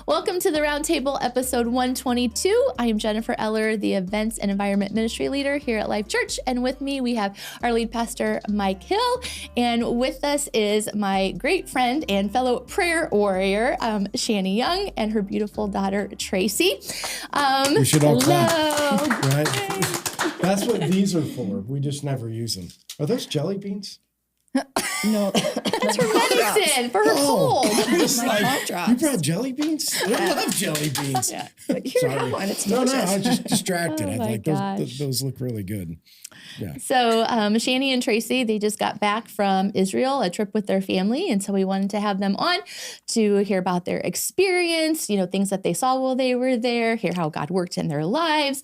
Welcome to the Roundtable, episode 122. I am Jennifer Eller, the Events and Environment Ministry Leader here at Life Church. And with me, we have our lead pastor, Mike Hill. And with us is my great friend and fellow prayer warrior, Shani Young, and her beautiful daughter, Tracii. We should all clap. Hello. Right? That's what these are for. We just never use them. Are those jelly beans? No, That's her medicine for her cold. It's My like, cough drops. you brought jelly beans? I love jelly beans. Yeah. But here, Sorry. have one. It's No, delicious. I was just distracted. Oh I my like gosh. those look really good. Yeah. So Shani and Tracii, they just got back from Israel, a trip with their family. And so we wanted to have them on to hear about their experience, things that they saw while they were there, hear how God worked in their lives,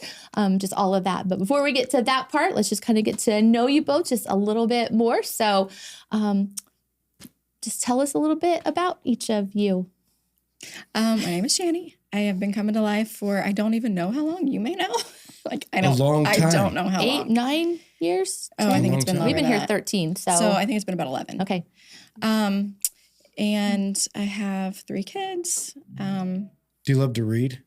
just all of that. But before we get to that part, let's just kind of get to know you both just a little bit more. So just tell us a little bit about each of you. My name is Shani. I have been coming to Life for, I don't even know how long. You may know. I don't know how 8, long. 9 years? Oh, I think it's been Long time. longer We've been than here that. 13. So I think it's been about 11. okay. And I have 3 kids. Do you love to read?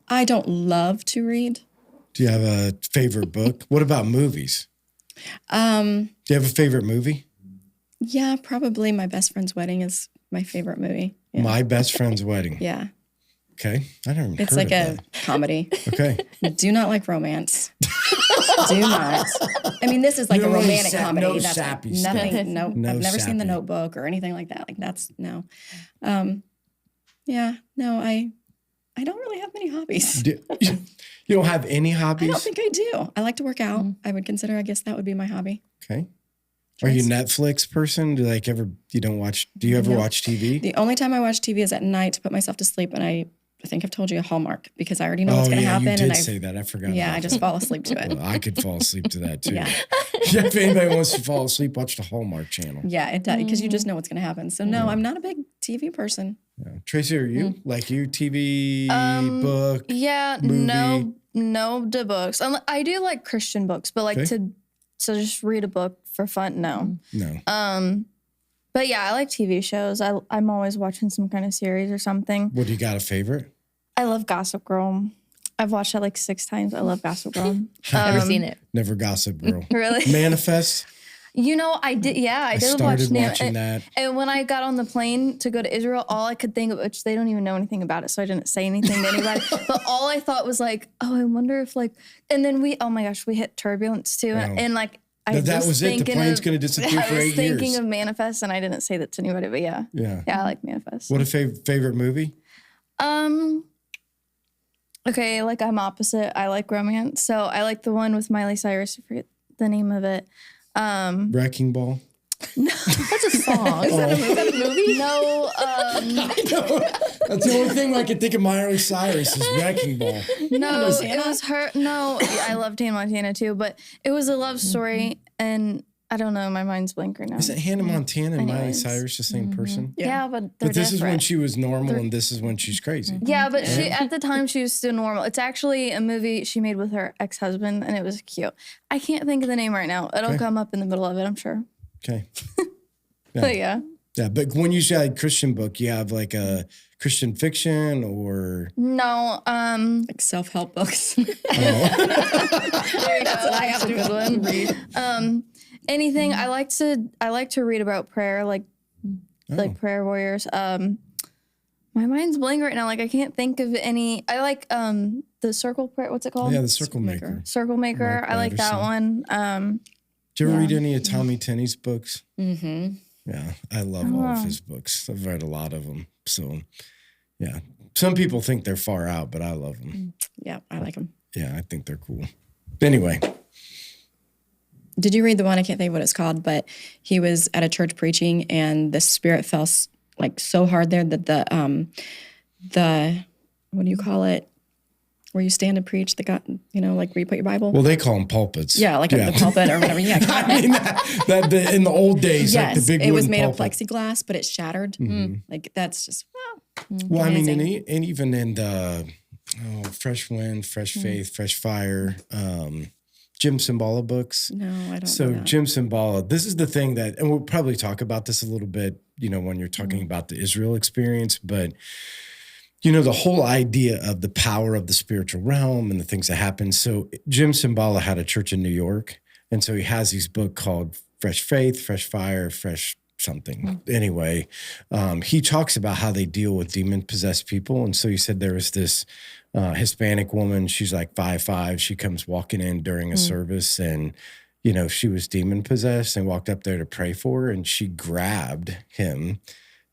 I don't love to read. Do you have a favorite book? What about movies? Do you have a favorite movie? Yeah, probably My Best Friend's Wedding is my favorite movie. Yeah. My Best Friend's Wedding. Yeah. Okay. I never It's heard like of a comedy. that. Okay. Do not like romance. Do not. I mean, this is like You a don't like romantic comedy. no That's sappy stuff. nothing. Nope. No I've never seen The sappy. Notebook or anything like that. Like that's no. Yeah. No. I don't really have many hobbies. You don't have any hobbies? I don't think I do. I like to work out. I would consider. I guess that would be my hobby. Okay. Are you a Netflix person? Do you ever No. watch TV? The only time I watch TV is at night to put myself to sleep, and I think I've told you a Hallmark because I already know what's going to happen. You did and say that. I forgot. Yeah, about I just that. fall asleep to it. Well, I could fall asleep to that too. Yeah. If anybody wants to fall asleep, watch the Hallmark Channel. Yeah, it does because you just know what's going to happen. So no, I'm not a big TV person. Yeah. Tracii, are you TV, book? Yeah, movie? no to books. I do like Christian books, but like Okay. to just read a book for fun, no. No. But yeah, I like TV shows. I'm always watching some kind of series or something. What do you got a favorite? I love Gossip Girl. I've watched that like 6 times. I love Gossip Girl. Never seen it. Never Gossip Girl. Really? Manifest. I did. Yeah, I did started watch watching that. And when I got on the plane to go to Israel, all I could think of, which they don't even know anything about it, so I didn't say anything to anybody. But all I thought was like, oh, I wonder if like, and then we hit turbulence too, and like. That was it. The plane's going to disappear for 8 years. I was thinking of Manifest, and I didn't say that to anybody, but yeah. Yeah. Yeah, I like Manifest. What a favorite movie? Okay, like I'm opposite. I like romance. So I like the one with Miley Cyrus. I forget the name of it. Wrecking Ball. That's a song. Is that a movie? No, That's the only thing I can think of Miley Cyrus is Wrecking Ball. no, it was her. No, I loved Hannah Montana too, but it was a love story, and I don't know. My mind's blank right now. Isn't Hannah Montana and Miley Anyways. Cyrus the same person? Yeah, but they're But this is when different. she was normal and this is when she's crazy. Yeah, but she at the time she was still normal. It's actually a movie she made with her ex-husband, and it was cute. I can't think of the name right now. It'll Okay. come up in the middle of it, I'm sure. Okay. But yeah. Yeah, but when you say Christian book, you have like a Christian fiction or No, Like self-help books. there you go. That's what I have a to good one. Anything I like to read about prayer, like prayer warriors. My mind's blank right now. Like I can't think of any. I like the circle prayer. What's it called? yeah, the Circle Maker. Circle Maker. Mark I like that Batterson. one. Did you ever Yeah. read any of Tommy Tenney's books? Mm-hmm. Yeah, I love all of his books. I've read a lot of them. So, yeah. Some people think they're far out, but I love them. Yeah, I like them. Yeah, I think they're cool. Anyway, Did you read the one? I can't think of what it's called, but he was at a church preaching, and the Spirit fell like so hard there that the what do you call it? Where you stand and preach, like where you put your Bible. well, they call them pulpits. Yeah, like the pulpit or whatever. Yeah, I mean, in the old days, yes, like the big it was wooden made pulpit. of plexiglass, but it's shattered. Like that's just Well, I mean, amazing. and even in the Fresh Wind, Fresh Faith, Fresh Fire, Jim Cymbala books. no, I don't. So know that. Jim Cymbala, this is the thing that, and we'll probably talk about this a little bit, when you're talking about the Israel experience, but the whole idea of the power of the spiritual realm and the things that happen. So Jim Cymbala had a church in New York. And so he has these book called Fresh Faith, Fresh Fire, Fresh something. Anyway, he talks about how they deal with demon-possessed people. And so he said there was this Hispanic woman. She's like 5'5". She comes walking in during a service, and she was demon-possessed, and walked up there to pray for her. And she grabbed him,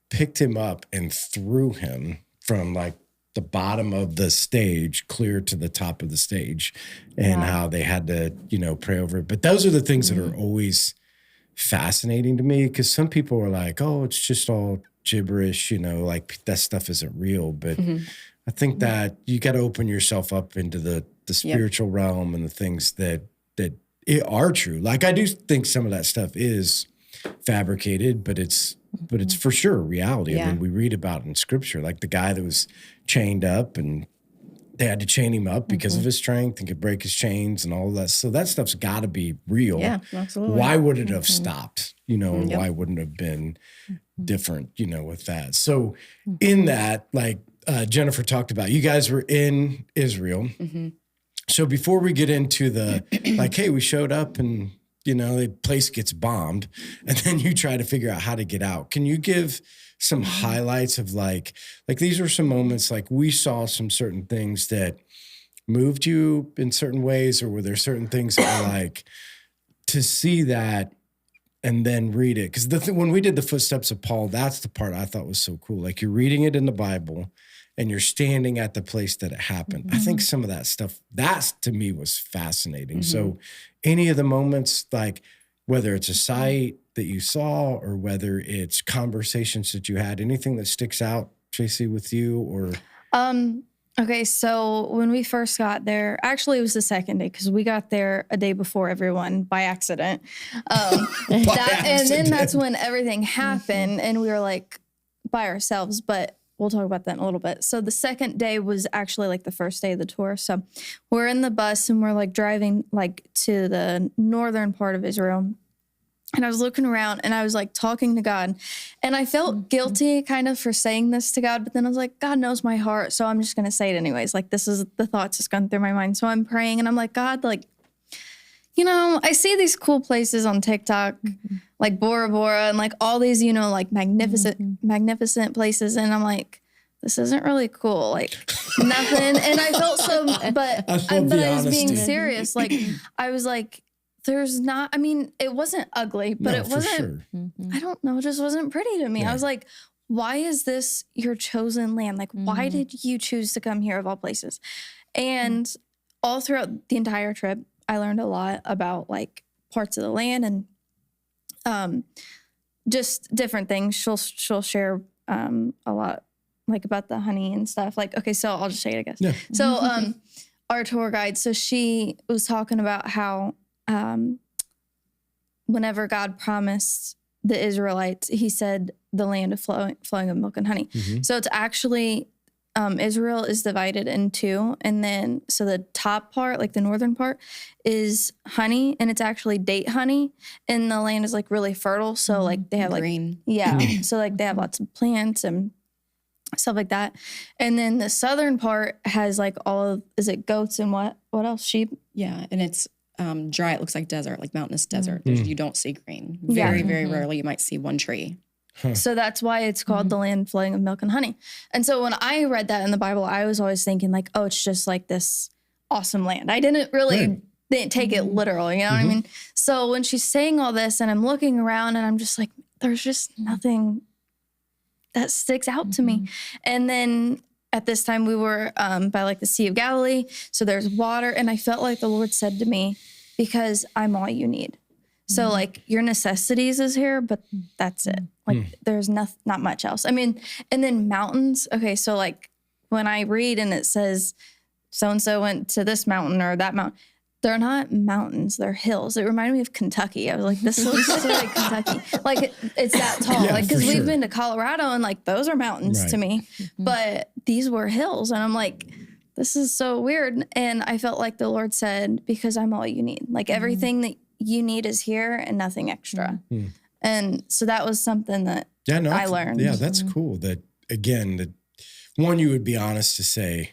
picked him up, and threw him from like the bottom of the stage clear to the top of the stage, and how they had to, pray over it. But those are the things that are always fascinating to me, because some people are like, oh, it's just all gibberish, like that stuff isn't real. But I think that you got to open yourself up into the spiritual realm and the things that are true. Like, I do think some of that stuff is fabricated, but it's for sure reality. Yeah. I mean, we read about in scripture, like the guy that was chained up, and they had to chain him up because of his strength and could break his chains and all of that. So that stuff's got to be real. Yeah, absolutely. Why would it have stopped? And why wouldn't it have been different, with that? So in that, like Jennifer talked about, you guys were in Israel. So before we get into the, like, hey, we showed up and, the place gets bombed, and then you try to figure out how to get out. Can you give some highlights of like these are some moments, like we saw some certain things that moved you in certain ways, or were there certain things that were like, to see that and then read it? Because when we did the footsteps of Paul, that's the part I thought was so cool. Like, you're reading it in the Bible and you're standing at the place that it happened. I think some of that stuff, that to me was fascinating. So any of the moments, like whether it's a sight that you saw or whether it's conversations that you had, anything that sticks out, Tracii, with you? Or Okay, so when we first got there, actually it was the second day, because we got there a day before everyone by accident. And then that's when everything happened, and we were like by ourselves, but we'll talk about that in a little bit. So the second day was actually like the first day of the tour. So we're in the bus and we're like driving like to the northern part of Israel. And I was looking around and I was like talking to God, and I felt guilty kind of for saying this to God, but then I was like, God knows my heart, so I'm just going to say it anyways. Like, this is the thoughts that's gone through my mind. So I'm praying and I'm like, God, like, I see these cool places on TikTok, like Bora Bora and like all these, like magnificent places. And I'm like, this isn't really cool. Like, nothing. And I felt so, but I was being serious. Like, I was like, there's not, it wasn't ugly, but it wasn't, I don't know, it just wasn't pretty to me. I was like, why is this your chosen land? Like, why did you choose to come here of all places? And all throughout the entire trip, I learned a lot about like parts of the land and just different things. She'll share a lot like about the honey and stuff. Like, okay, so I'll just say it, I guess. Yeah. So our tour guide, so she was talking about how whenever God promised the Israelites, he said the land of flowing of milk and honey. So it's actually Israel is divided in two, and then so the top part, like the northern part, is honey, and it's actually date honey, and the land is like really fertile. So like they have green. So like they have lots of plants and stuff like that. And then the southern part has like all of, is it goats and what else? Sheep? Yeah, and it's dry. It looks like desert, like mountainous desert. You don't see green. Very, very rarely you might see one tree. So that's why it's called the land flowing of milk and honey. And so when I read that in the Bible, I was always thinking like, oh, it's just like this awesome land. I didn't really didn't take it literal, you know what I mean? So when she's saying all this and I'm looking around and I'm just like, there's just nothing that sticks out to me. And then at this time we were by like the Sea of Galilee. So there's water. And I felt like the Lord said to me, because I'm all you need. So like your necessities is here, but that's it. Like there's not much else. And then mountains. Okay, so like when I read and it says so-and-so went to this mountain or that mountain, they're not mountains, they're hills. It reminded me of Kentucky. I was like, this looks just like Kentucky. Like it's that tall. Yeah, like, because we've been to Colorado and like those are mountains to me. But these were hills. And I'm like, this is so weird. And I felt like the Lord said, because I'm all you need. Like everything that you need is here and nothing extra. And so that was something that I learned. Yeah, that's cool. That again, that one, you would be honest to say,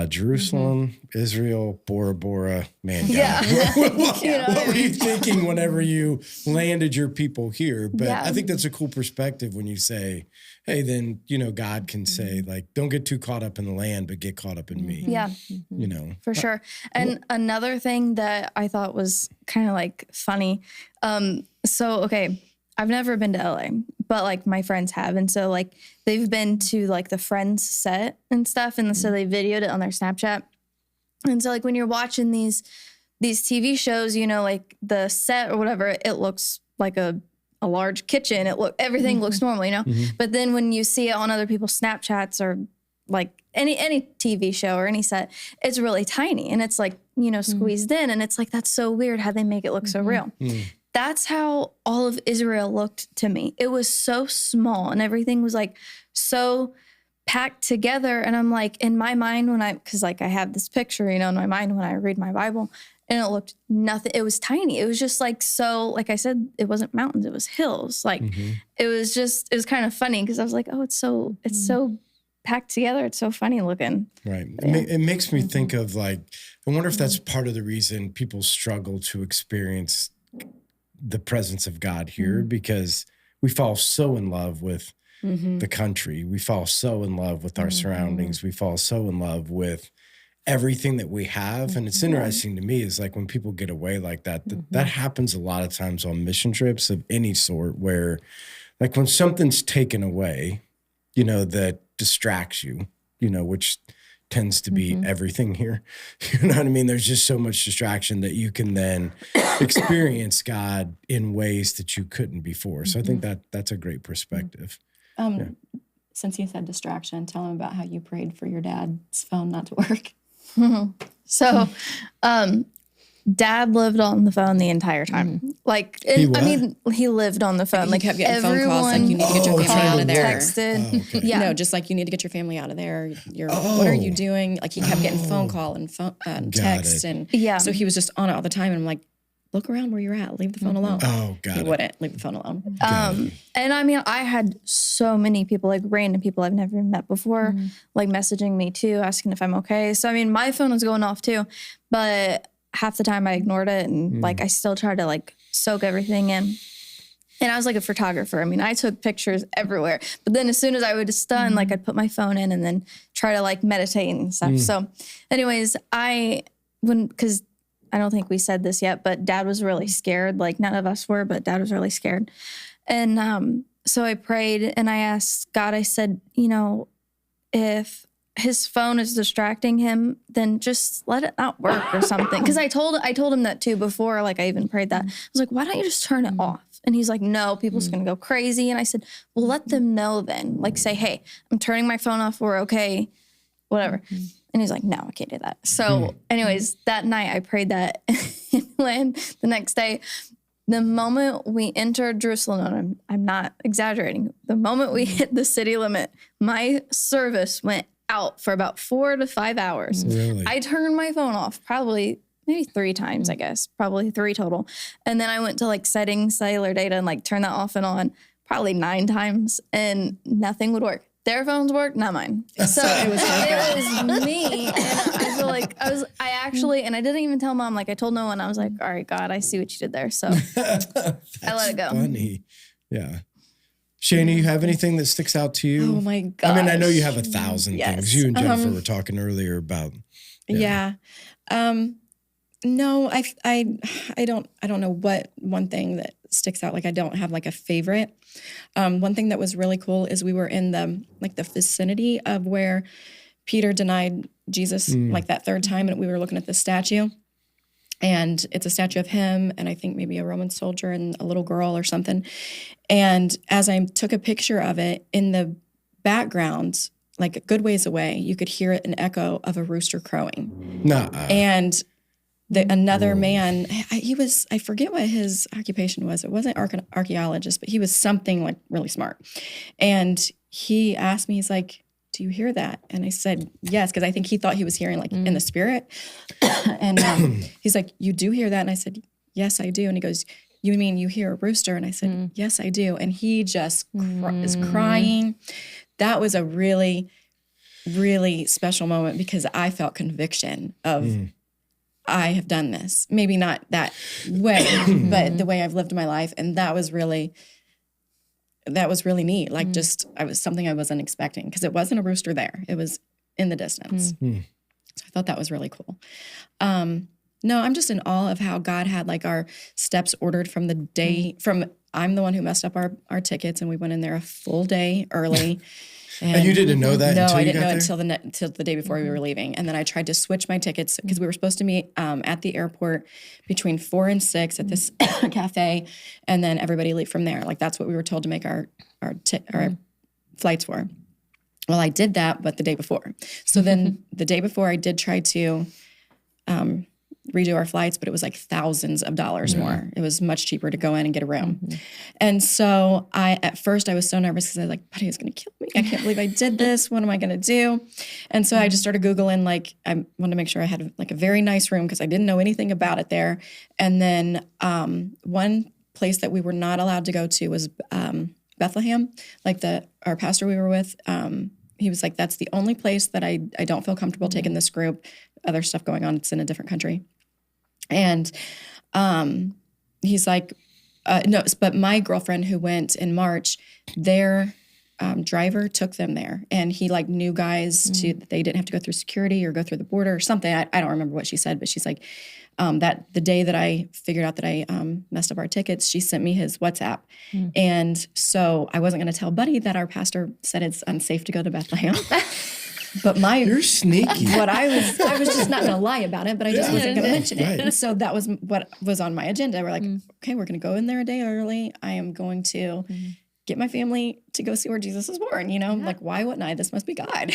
Jerusalem, Israel, Bora Bora, man, God. Yeah. what You know what I were you mean? thinking whenever you landed your people here? But Yeah. I think that's a cool perspective when you say, hey, then, God can say, like, don't get too caught up in the land, but get caught up in me. Yeah, for sure. And another thing that I thought was kind of like funny. Okay, I've never been to LA, but like my friends have. And so like they've been to like the Friends set and stuff. And so they videoed it on their Snapchat. And so like when you're watching these TV shows, like the set or whatever, it looks like a large kitchen. Everything looks normal, But then when you see it on other people's Snapchats or like any TV show or any set, it's really tiny and it's like, squeezed in. And it's like, that's so weird how they make it look so real. That's how all of Israel looked to me. It was so small and everything was like so packed together. And I'm like, in my mind, because like I have this picture, in my mind when I read my Bible, and it looked nothing. It was tiny. It was just like, so, like I said, it wasn't mountains, it was hills. Like it was kind of funny because I was like, oh, it's so packed together. It's so funny looking. Right. It makes me think of like, I wonder if that's part of the reason people struggle to experience the presence of God here, because we fall so in love with the country. We fall so in love with our surroundings. We fall so in love with everything that we have. And it's interesting to me is like when people get away like that, that happens a lot of times on mission trips of any sort, where like when something's taken away, that distracts you, which tends to be everything here. You know what I mean? There's just so much distraction that you can then experience God in ways that you couldn't before. So I think that's a great perspective. Since you said distraction, tell them about how you prayed for your dad's phone not to work. So, Dad lived on the phone the entire time. Like, he lived on the phone. Like, he kept getting phone calls like, you need to get your family out of there. Texted. Okay. Yeah. No, just like, you need to get your family out of there. What are you doing? Like, he kept getting phone call and text. And so he was just on it all the time. And I'm like, look around where you're at. Leave the phone alone. Oh, God. He wouldn't leave the phone alone. And I mean, I had so many people, like random people I've never met before, like messaging me too, asking if I'm okay. So, I mean, my phone was going off too, but half the time I ignored it. And like, I still tried to like soak everything in. And I was like a photographer. I mean, I took pictures everywhere, but then as soon as I was done, like I'd put my phone in and then try to like meditate and stuff. So anyways, because I don't think we said this yet, but Dad was really scared. Like none of us were, but Dad was really scared. And so I prayed and I asked God, I said, if his phone is distracting him, then just let it not work or something. Because I told him that too before, like I even prayed that. I was like, why don't you just turn it off? And he's like, no, people's going to go crazy. And I said, well, let them know then. Like say, hey, I'm turning my phone off. We're okay, whatever. And he's like, no, I can't do that. So anyways, that night I prayed that. And when the next day, the moment we entered Jerusalem, and I'm not exaggerating, the moment we hit the city limit, my service went out for about 4 to 5 hours. Really? I turned my phone off maybe 3 times, I guess, probably 3 total. And then I went to like settings, cellular data, and like turn that off and on probably 9 times, and nothing would work. Their phones worked, not mine. So it was me. And I feel like I actually, and I didn't even tell Mom, like I told no one. I was like, all right, God, I see what you did there. So I let it go. Funny. Yeah. Shani, you have anything that sticks out to you? Oh my gosh. I mean, I know you have 1,000 Yes. things. You and Jennifer were talking earlier about. Yeah. No, I don't know what one thing that sticks out. Like I don't have like a favorite. One thing that was really cool is we were in the vicinity of where Peter denied Jesus like that 3rd time, and we were looking at the statue. And it's a statue of him and I think maybe a Roman soldier and a little girl or something. And as I took a picture of it, in the background, like a good ways away, you could hear an echo of a rooster crowing. And another man, I forget what his occupation was. It wasn't archaeologist, but he was something like really smart. And he asked me, he's like, do you hear that? And I said, yes, because I think he thought he was hearing like in the spirit. And he's like, you do hear that? And I said, yes, I do. And he goes, you mean you hear a rooster? And I said, yes, I do. And he just is crying. that was a really, really special moment because I felt conviction of I have done this. Maybe not that way, but the way I've lived my life. And that was really neat. Like I was something I wasn't expecting because it wasn't a rooster there. It was in the distance. So I thought that was really cool. No, I'm just in awe of how God had like our steps ordered from the day I'm the one who messed up our tickets and we went in there a full day early. And you didn't know that? No, until I you didn't got know there? until the day before we were leaving. And then I tried to switch my tickets because we were supposed to meet at the airport between 4 and 6 at this cafe, and then everybody leave from there. Like that's what we were told to make our flights for. Well, I did that, but the day before. So then the day before, I did try to redo our flights, but it was like thousands of dollars more. It was much cheaper to go in and get a room. And so at first I was so nervous because I was like, buddy is going to kill me. I can't believe I did this. What am I going to do? And so I just started Googling, like, I wanted to make sure I had like a very nice room because I didn't know anything about it there. And then one place that we were not allowed to go to was Bethlehem. Like our pastor we were with, he was like, that's the only place that I don't feel comfortable taking this group. Other stuff going on. It's in a different country. And he's like, no, but my girlfriend who went in March, their driver took them there. And he like knew guys they didn't have to go through security or go through the border or something. I don't remember what she said, but she's like, that the day that I figured out that I messed up our tickets, she sent me his WhatsApp. And so I wasn't going to tell Buddy that our pastor said it's unsafe to go to Bethlehem. But you're sneaky. What I was just not going to lie about it, but I just wasn't going to mention it. Right. And so that was what was on my agenda. We're like, okay, we're going to go in there a day early. I am going to get my family to go see where Jesus was born. You know, like why wouldn't I? This must be God.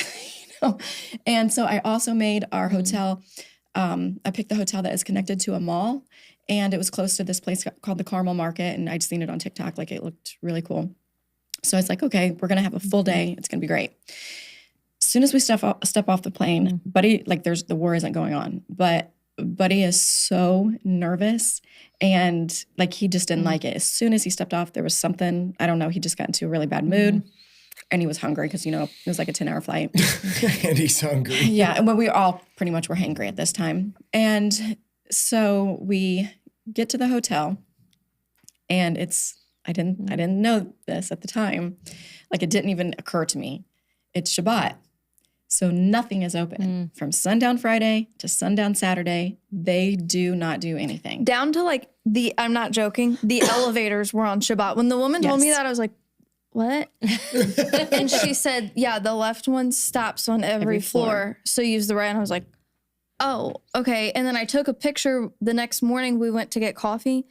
And so I also made our hotel. I picked the hotel that is connected to a mall, and it was close to this place called the Carmel Market, and I'd seen it on TikTok. Like it looked really cool. So I was like, okay, we're going to have a full day. It's going to be great. As soon as we step off the plane, Buddy, like the war isn't going on, but Buddy is so nervous and like he just didn't like it. As soon as he stepped off, there was something, I don't know, he just got into a really bad mood and he was hungry because, you know, it was like a 10-hour flight. And he's hungry. Yeah, and we all pretty much were hangry at this time. And so we get to the hotel and I didn't know this at the time. Like it didn't even occur to me. It's Shabbat. So nothing is open from sundown Friday to sundown Saturday. They do not do anything. Down to like I'm not joking, the elevators were on Shabbat. When the woman told me that, I was like, what? And she said, yeah, the left one stops on every floor. So use the right. And I was like, oh, okay. And then I took a picture the next morning. We went to get coffee.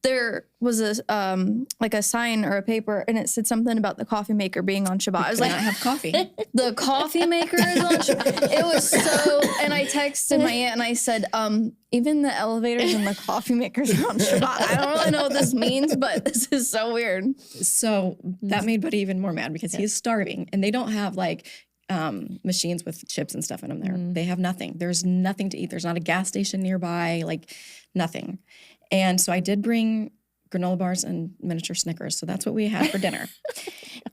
There was a like a sign or a paper, and it said something about the coffee maker being on Shabbat. I was like, I have coffee. The coffee maker is on Shabbat. It was so, and I texted my aunt and I said, even the elevators and the coffee makers are on Shabbat. I don't really know what this means, but this is so weird. So that made Buddy even more mad because he's starving, and they don't have like machines with chips and stuff in them there. They have nothing. There's nothing to eat. There's not a gas station nearby, like nothing. And so I did bring granola bars and miniature Snickers. So that's what we had for dinner.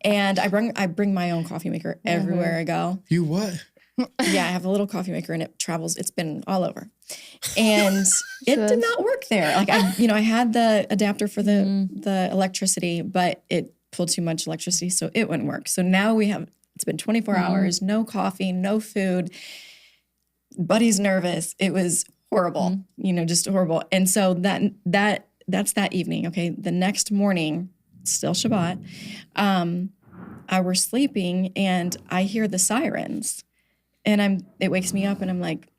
And I bring my own coffee maker everywhere I go. You what? Yeah, I have a little coffee maker and it travels. It's been all over. And it did not work there. Like I had the adapter for the electricity, but it pulled too much electricity, so it wouldn't work. So now it's been 24 hours, no coffee, no food. Buddy's nervous. It was horrible, just horrible. And so that's that evening. Okay. The next morning, still Shabbat, I were sleeping and I hear the sirens and it wakes me up and I'm like,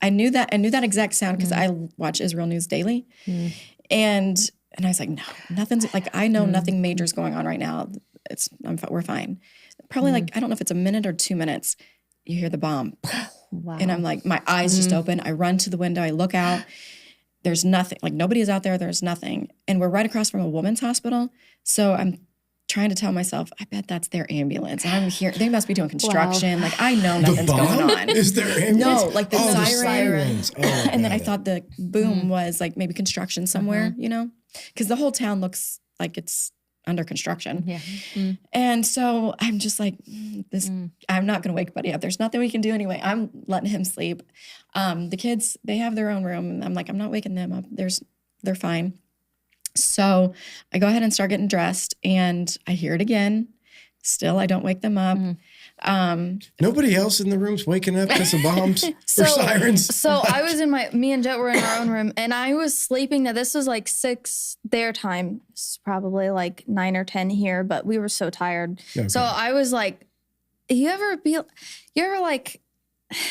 I knew that exact sound because I watch Israel News daily. And I was like, no, nothing's like, I know nothing major is going on right now. We're fine. Probably like, I don't know if it's a minute or 2 minutes. You hear the bomb. Wow. And I'm like, my eyes just open. I run to the window. I look out. There's nothing. Like nobody is out there. There's nothing. And we're right across from a women's hospital. So I'm trying to tell myself, I bet that's their ambulance. I'm here. They must be doing construction. Wow. Like I know nothing's going on. Is there ambulance? No, like the sirens. Oh, and then I thought the boom was like maybe construction somewhere, because the whole town looks like it's under construction. Yeah. And so I'm just like, I'm not going to wake Buddy up. There's nothing we can do anyway. I'm letting him sleep. The kids, they have their own room. And I'm like, I'm not waking them up. They're fine. So I go ahead and start getting dressed, and I hear it again. Still, I don't wake them up. Nobody else in the room's waking up because of bombs or sirens. So I was me and Jet were in our own room, and I was sleeping. Now this was like 6 their time. It's probably like 9 or 10 here, but we were so tired. Okay. So I was like, you ever like,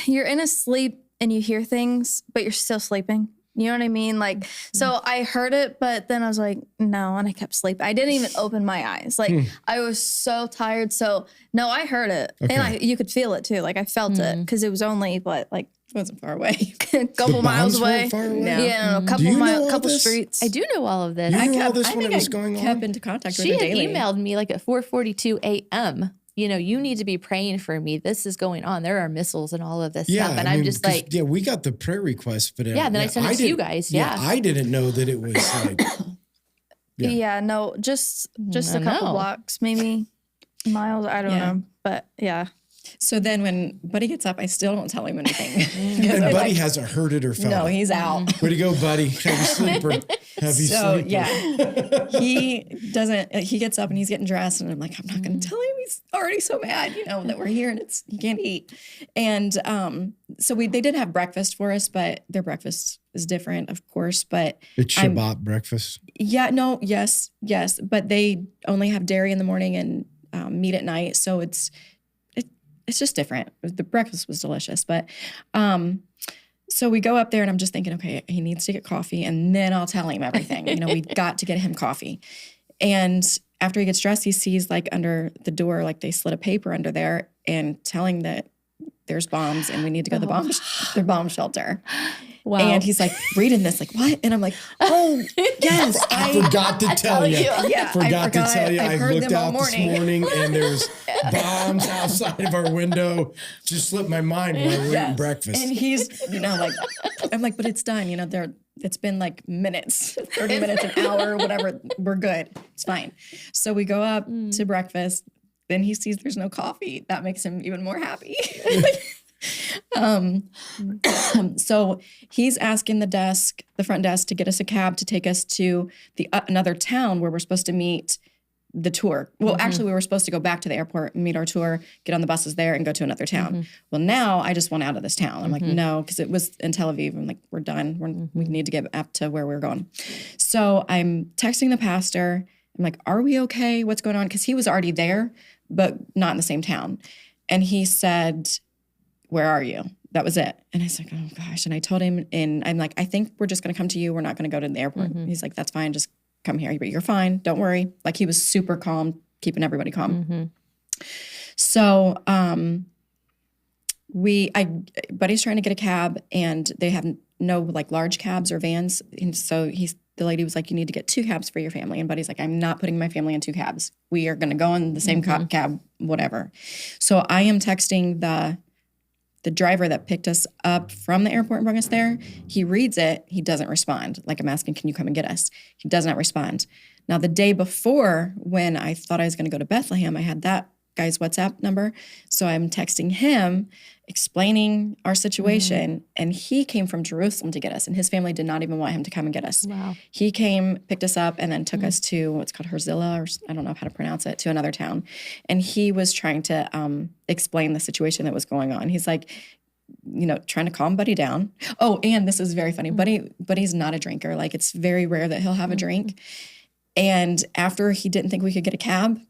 you're in a sleep and you hear things, but you're still sleeping? You know what I mean? Like, so I heard it, but then I was like, no, and I kept sleeping. I didn't even open my eyes. Like, I was so tired. So, no, I heard it. Okay. And you could feel it too. Like, I felt it because it was only, like, It wasn't far away. a couple The miles bombs away. weren't far away? No. Yeah, a Do couple you know all couple this? streets. I do know all of this. You knew all this I when think it was I going kept on? into contact with She her had daily. emailed me like at 4:42 a.m. You know, you need to be praying for me. This is going on. There are missiles and all of this stuff. And I'm just 'cause, like, yeah, we got the prayer request, but Yeah, then I sent it to you didn't- guys, yeah. I didn't know that it was like, Yeah. Yeah, no, just I a couple know. blocks, maybe miles. I don't Yeah. know. But yeah. So then when Buddy gets up, I still don't tell him anything. and I'm Buddy like, hasn't heard it or felt no, it. he's out. Way to go, Buddy. Heavy sleeper. Heavy So sleeper. yeah, he doesn't. He gets up and he's getting dressed, and I'm like, I'm not going to tell him. He's already so mad, that we're here and he can't eat. And so they did have breakfast for us, but their breakfast is different, of course. But It's Shabbat breakfast. yeah, no, yes, but they only have dairy in the morning and meat at night, so it's just different. The breakfast was delicious, but. So we go up there and I'm just thinking, okay, he needs to get coffee and then I'll tell him everything. We got to get him coffee. And after he gets dressed, he sees like under the door, like they slid a paper under there and telling that there's bombs and we need to go to the bomb shelter. wow. And he's like reading this, like, what? And I'm like, oh, yes. I forgot to tell you. Yeah, Forgot to tell you. I've I heard looked them all out this morning. morning and there's bombs outside of our window. Just slipped my mind while we were eating breakfast. And he's, like, I'm like, but it's done. It's been like minutes, 30 minutes, an hour, whatever. We're good. It's fine. So we go up to breakfast. Then he sees there's no coffee. That makes him even more happy. So he's asking the front desk to get us a cab to take us to another town where we're supposed to meet the tour. Well, actually, we were supposed to go back to the airport and meet our tour, get on the buses there and go to another town. Well, now I just want out of this town. I'm like, no, because it was in Tel Aviv. I'm like, we're done. We need to get up to where we're going. So I'm texting the pastor. I'm like, are we okay? What's going on? Because he was already there, but not in the same town. And he said, where are you? That was it. And I was like, oh gosh. And I told him, and I'm like, I think we're just going to come to you. We're not going to go to the airport. He's like, that's fine. Just come here. But you're fine. Don't worry. Like he was super calm, keeping everybody calm. So Buddy's trying to get a cab and they have no like large cabs or vans. And so the lady was like, you need to get 2 cabs for your family. And Buddy's like, I'm not putting my family in 2 cabs. We are going to go in the same cab, whatever. So I am texting the driver that picked us up from the airport and brought us there. He reads it. He doesn't respond. Like I'm asking, can you come and get us? He does not respond. Now, the day before when I thought I was going to go to Bethlehem, I had that guy's WhatsApp number. So I'm texting him, explaining our situation. And he came from Jerusalem to get us. And his family did not even want him to come and get us. Wow. He came, picked us up, and then took us to what's called Herzliya, or I don't know how to pronounce it, to another town. And he was trying to explain the situation that was going on. He's like, trying to calm Buddy down. Oh, and this is very funny. Buddy's not a drinker. Like it's very rare that he'll have a drink. And after he didn't think we could get a cab,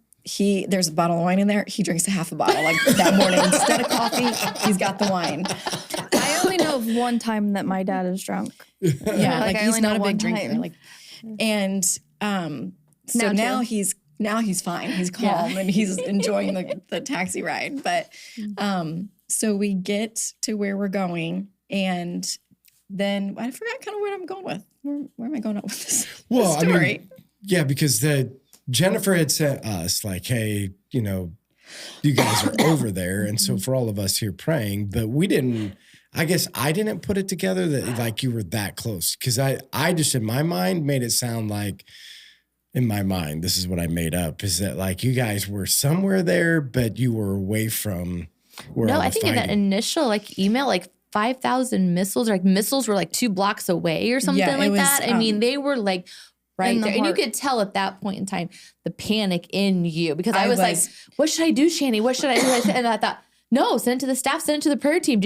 there's a bottle of wine in there. He drinks half a bottle like that morning. Instead of coffee, he's got the wine. I only know of one time that my dad is drunk. Yeah, Like, like I he's only not know a big one drinker. time. Like, and so Now now he's fine. He's calm and he's enjoying the taxi ride. But so we get to where we're going, and then I forgot kind of where I'm going with. Where am I going with this story? Yeah, because Jennifer had sent us like, hey, you guys are over there. And so for all of us here praying, but we didn't, I guess I didn't put it together that like you were that close. Cause I just in my mind made it sound like in my mind, this is what I made up, is that like you guys were somewhere there, but you were away from where all No, the I think in that fighting. initial like email, like 5,000 missiles, or like missiles were like 2 blocks away or something Yeah, it like was, that. I mean, they were like right in the there. And you heart. could tell at that point in time the panic in you, because I I was like, was- what should I do, Shani? What should I do? And I thought, no, send it to the staff, send it to the prayer team.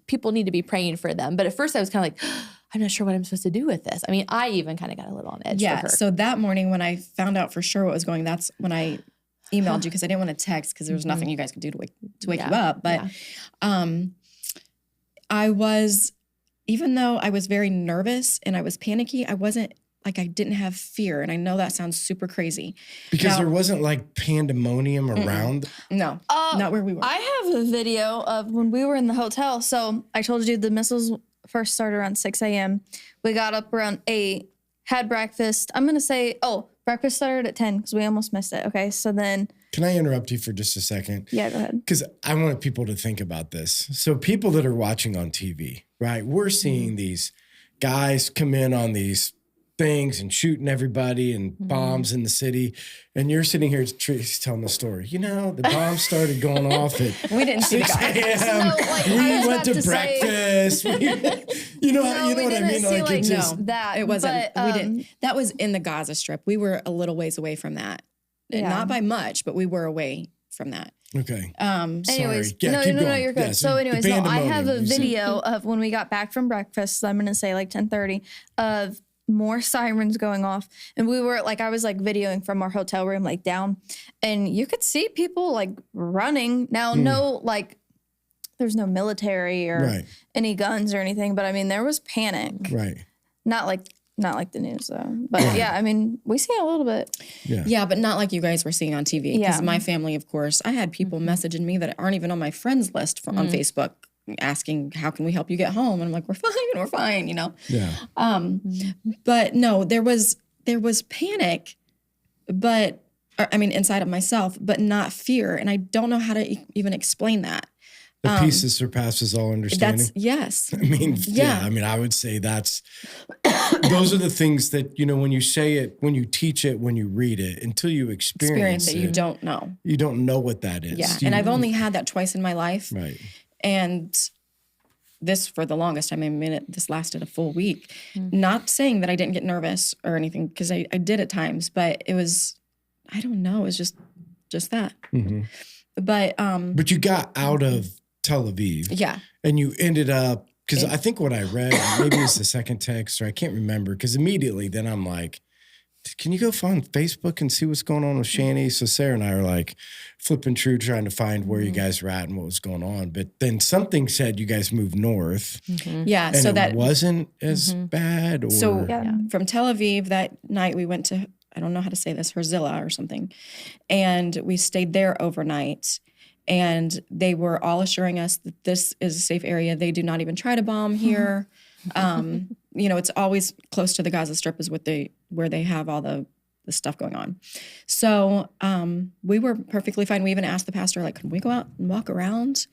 People need to be praying for them. But at first I was kind of like, I'm not sure what I'm supposed to do with this. I mean, I even kind of got a little on edge for Yeah. her. So that morning when I found out for sure what was going, that's when I emailed you because I didn't want to text because there was nothing you guys could do to wake you up. But I was, even though I was very nervous and I was panicky, I wasn't like, I didn't have fear. And I know that sounds super crazy. Because Now- there wasn't like pandemonium around. No, not where we were. I have a video of when we were in the hotel. So I told you the missiles first started around 6 a.m. We got up around 8, had breakfast. I'm going to say, breakfast started at 10 because we almost missed it. Okay. So then. Can I interrupt you for just a second? Yeah, go ahead. Because I want people to think about this. So people that are watching on TV, right? We're seeing these guys come in on these things and shooting everybody and bombs in the city. And you're sitting here, Tracii, telling the story. You know, the bombs started going off at we didn't see the 6 guys. a.m. No, like, I We was went about to to say- breakfast. you know we what I didn't mean? see, Like like, it just, No, that. it wasn't. But, We didn't. That was in the Gaza Strip. We were a little ways away from that. Yeah. Not by much, but we were away from that. okay. Anyways, Sorry. Yeah, no, keep no, going. you're good. Yeah, so the anyways, no, I have a pandemonium, you said. video of when we got back from breakfast. So I'm going to say like 10:30 of more sirens going off. And we were like, I was like videoing from our hotel room, like down, and you could see people like running. Now, no, like there's no military or Right. any guns or anything, but I mean, there was panic. Right. Not like the news though. But yeah, I mean, we see a little bit. Yeah. Yeah, but not like you guys were seeing on TV. Because Yeah. my family, of course, I had people messaging me that aren't even on my friends list on Facebook asking, how can we help you get home? And I'm like, we're fine, you know? Yeah. But no, there was panic, but I mean, inside of myself, but not fear. And I don't know how to even explain that. The peace that surpasses all understanding. That's, yes. I mean, Yeah. I mean, I would say those are the things that, you know, when you say it, when you teach it, when you read it, until you experience Experience it, that you don't know. you don't know what that is. Yeah. You- And I've only had that twice in my life. right. And this for the longest time, I mean, this lasted a full week. Not saying that I didn't get nervous or anything, because I did at times, but it was, I don't know, it was just that. But But you got out of Tel Aviv yeah. and you ended up, because I think what I read, maybe it's the second text, or I can't remember, because immediately then I'm like, can you go find Facebook and see what's going on with Shani? So Sarah and I are like flipping through, trying to find where you guys were at and what was going on. But then something said you guys moved north Yeah. and So it that wasn't as bad. Or So Yeah. from Tel Aviv that night, we went to, I don't know how to say this, Herzliya or something. And we stayed there overnight. And they were all assuring us that this is a safe area. They do not even try to bomb here. You know, it's always close to the Gaza Strip is where they have all the stuff going on. So we were perfectly fine. We even asked the pastor, like, can we go out and walk around?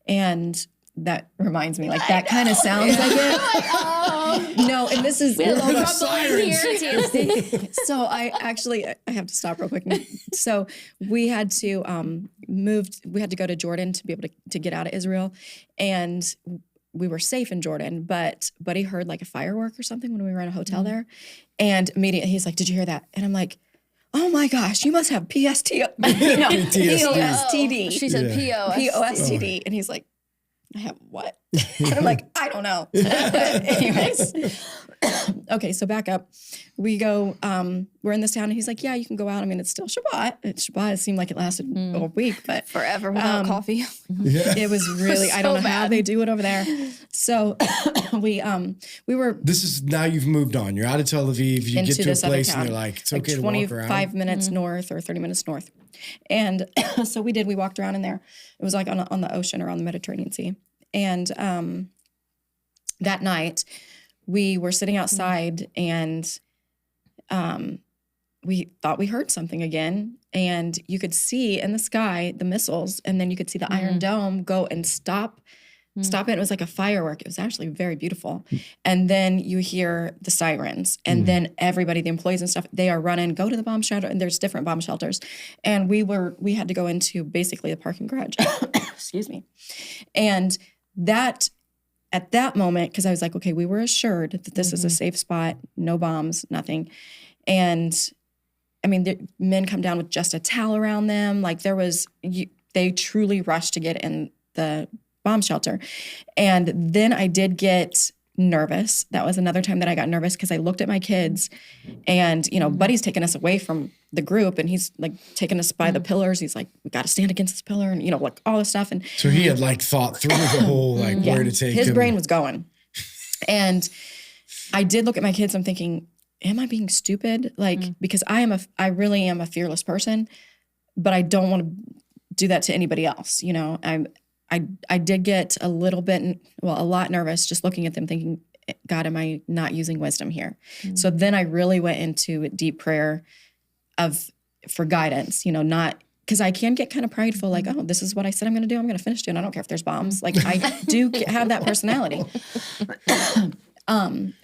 And that reminds me, like, that kind of sounds like it. No, and this is We had a little The rumbling here. sirens. so I have to stop real quick. So we had to we had to go to Jordan to be able to get out of Israel. And we were safe in Jordan, but Buddy heard like a firework or something when we were in a hotel there. And immediately he's like, did you hear that? And I'm like, oh my gosh, you must have PSTD. She said Yeah. POSTD. And he's like, I have what? And I'm like, I don't know. Anyways. Okay, so back up. We go, we're in this town, and he's like, yeah, you can go out. I mean, it's still Shabbat. It's Shabbat. It seemed like it lasted a week, but Forever without coffee. it was really, I don't know So how bad. they do it over there. So we were This is now you've moved on. You're out of Tel Aviv. You into get to a this other place town, and you're like, it's okay to walk 25 around. minutes north or 30 minutes north. And so we did. We walked around in there. It was like on the ocean or on the Mediterranean Sea. And that night, we were sitting outside and we thought we heard something again. And you could see in the sky the missiles, and then you could see the Iron Dome go and stop Stop it. It was like a firework. It was actually very beautiful. And then you hear the sirens, and then everybody, the employees and stuff, they are running, go to the bomb shelter. And there's different bomb shelters. And we had to go into basically the parking garage. Excuse me. And at that moment, because I was like, okay, we were assured that this is a safe spot, no bombs, nothing. And I mean, the men come down with just a towel around them. Like they truly rushed to get in the bomb shelter. And then I did get nervous. That was another time that I got nervous because I looked at my kids and, Buddy's taking us away from the group and he's like taking us by the pillars. He's like, we got to stand against this pillar and, like all this stuff. And so he had like thought through the whole, like where to take his him. brain was going. And I did look at my kids. I'm thinking, am I being stupid? Like, because I really am a fearless person, but I don't want to do that to anybody else. I did get a lot nervous just looking at them thinking, God, am I not using wisdom here? So then I really went into deep prayer for guidance, not because I can get kind of prideful, like, oh, this is what I said I'm going to do. I'm going to finish doing. I don't care if there's bombs. Like I do have that personality.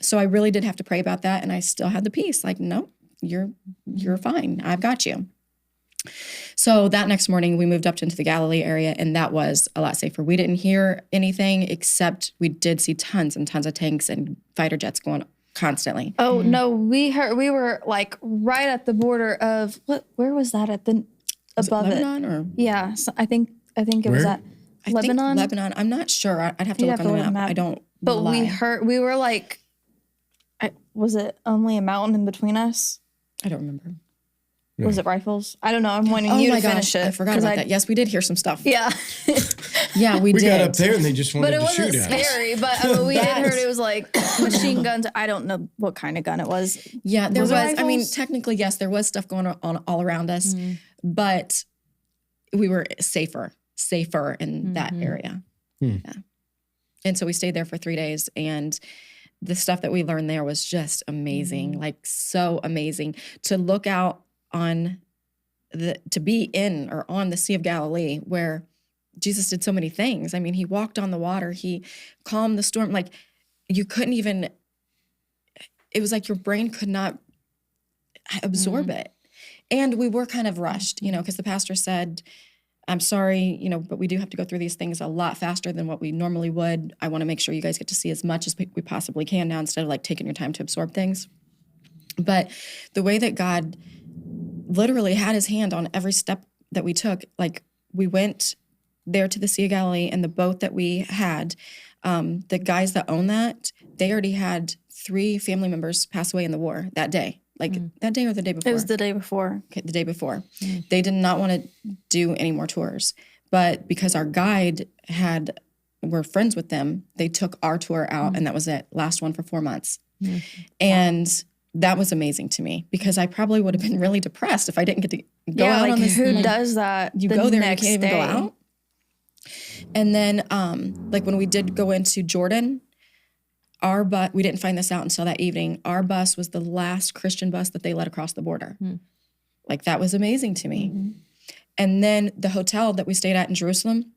So I really did have to pray about that. And I still had the peace. Like, no, you're fine. I've got you. So that next morning we moved up into the Galilee area and that was a lot safer. We didn't hear anything except we did see tons and tons of tanks and fighter jets going constantly. Oh no, we were like right at the border of where was that above it? Lebanon or? Yeah, so I think it was at Lebanon. Lebanon. I'm not sure. I'd have to look on the map. I don't But lie. we were like, was it only a mountain in between us? I don't remember. Was it rifles? I don't know. I'm wanting you to finish it. I forgot about that. Yes, we did hear some stuff. Yeah. Yeah, we did. We got up there and they just wanted But it to shoot wasn't at us. scary. But we had heard it was like machine guns. I don't know what kind of gun it was. Yeah, there was. it I mean, rifles? technically, yes, there was stuff going on all around us, but we were safer in that area. Yeah. And so we stayed there for 3 days, and the stuff that we learned there was just amazing, like so amazing. To look out to be in or on the Sea of Galilee where Jesus did so many things. I mean, he walked on the water, he calmed the storm. Like you couldn't even, it was like your brain could not absorb it. And we were kind of rushed, because the pastor said, I'm sorry, but we do have to go through these things a lot faster than what we normally would. I want to make sure you guys get to see as much as we possibly can now instead of like taking your time to absorb things. But the way that God literally had his hand on every step that we took, like we went there to the Sea of Galilee and the boat that we had, the guys that own that, they already had 3 family members pass away in the war that day. Like that day or the day before? It was the day before. Okay, the day before. They did not want to do any more tours. But because our guide we're friends with them, they took our tour out and that was it. Last one for 4 months. And that was amazing to me because I probably would have been really depressed if I didn't get to go out on this. Who does that? You go there and you can't even go out. And then like when we did go into Jordan, our bus, we didn't find this out until that evening. Our bus was the last Christian bus that they let across the border. Like that was amazing to me. And then the hotel that we stayed at in Jerusalem,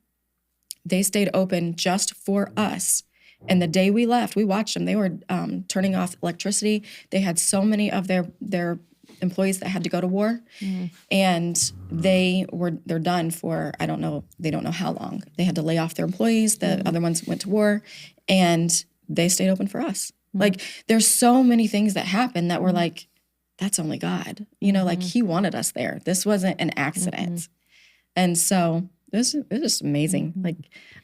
they stayed open just for us. And the day we left, we watched them. They were turning off electricity. They had so many of their employees that had to go to war, and they're done for they don't know how long. They had to lay off their employees. The other ones went to war, and they stayed open for us. Like there's so many things that happened that were like, that's only God. Like he wanted us there. This wasn't an accident, and so. It was just amazing. Like,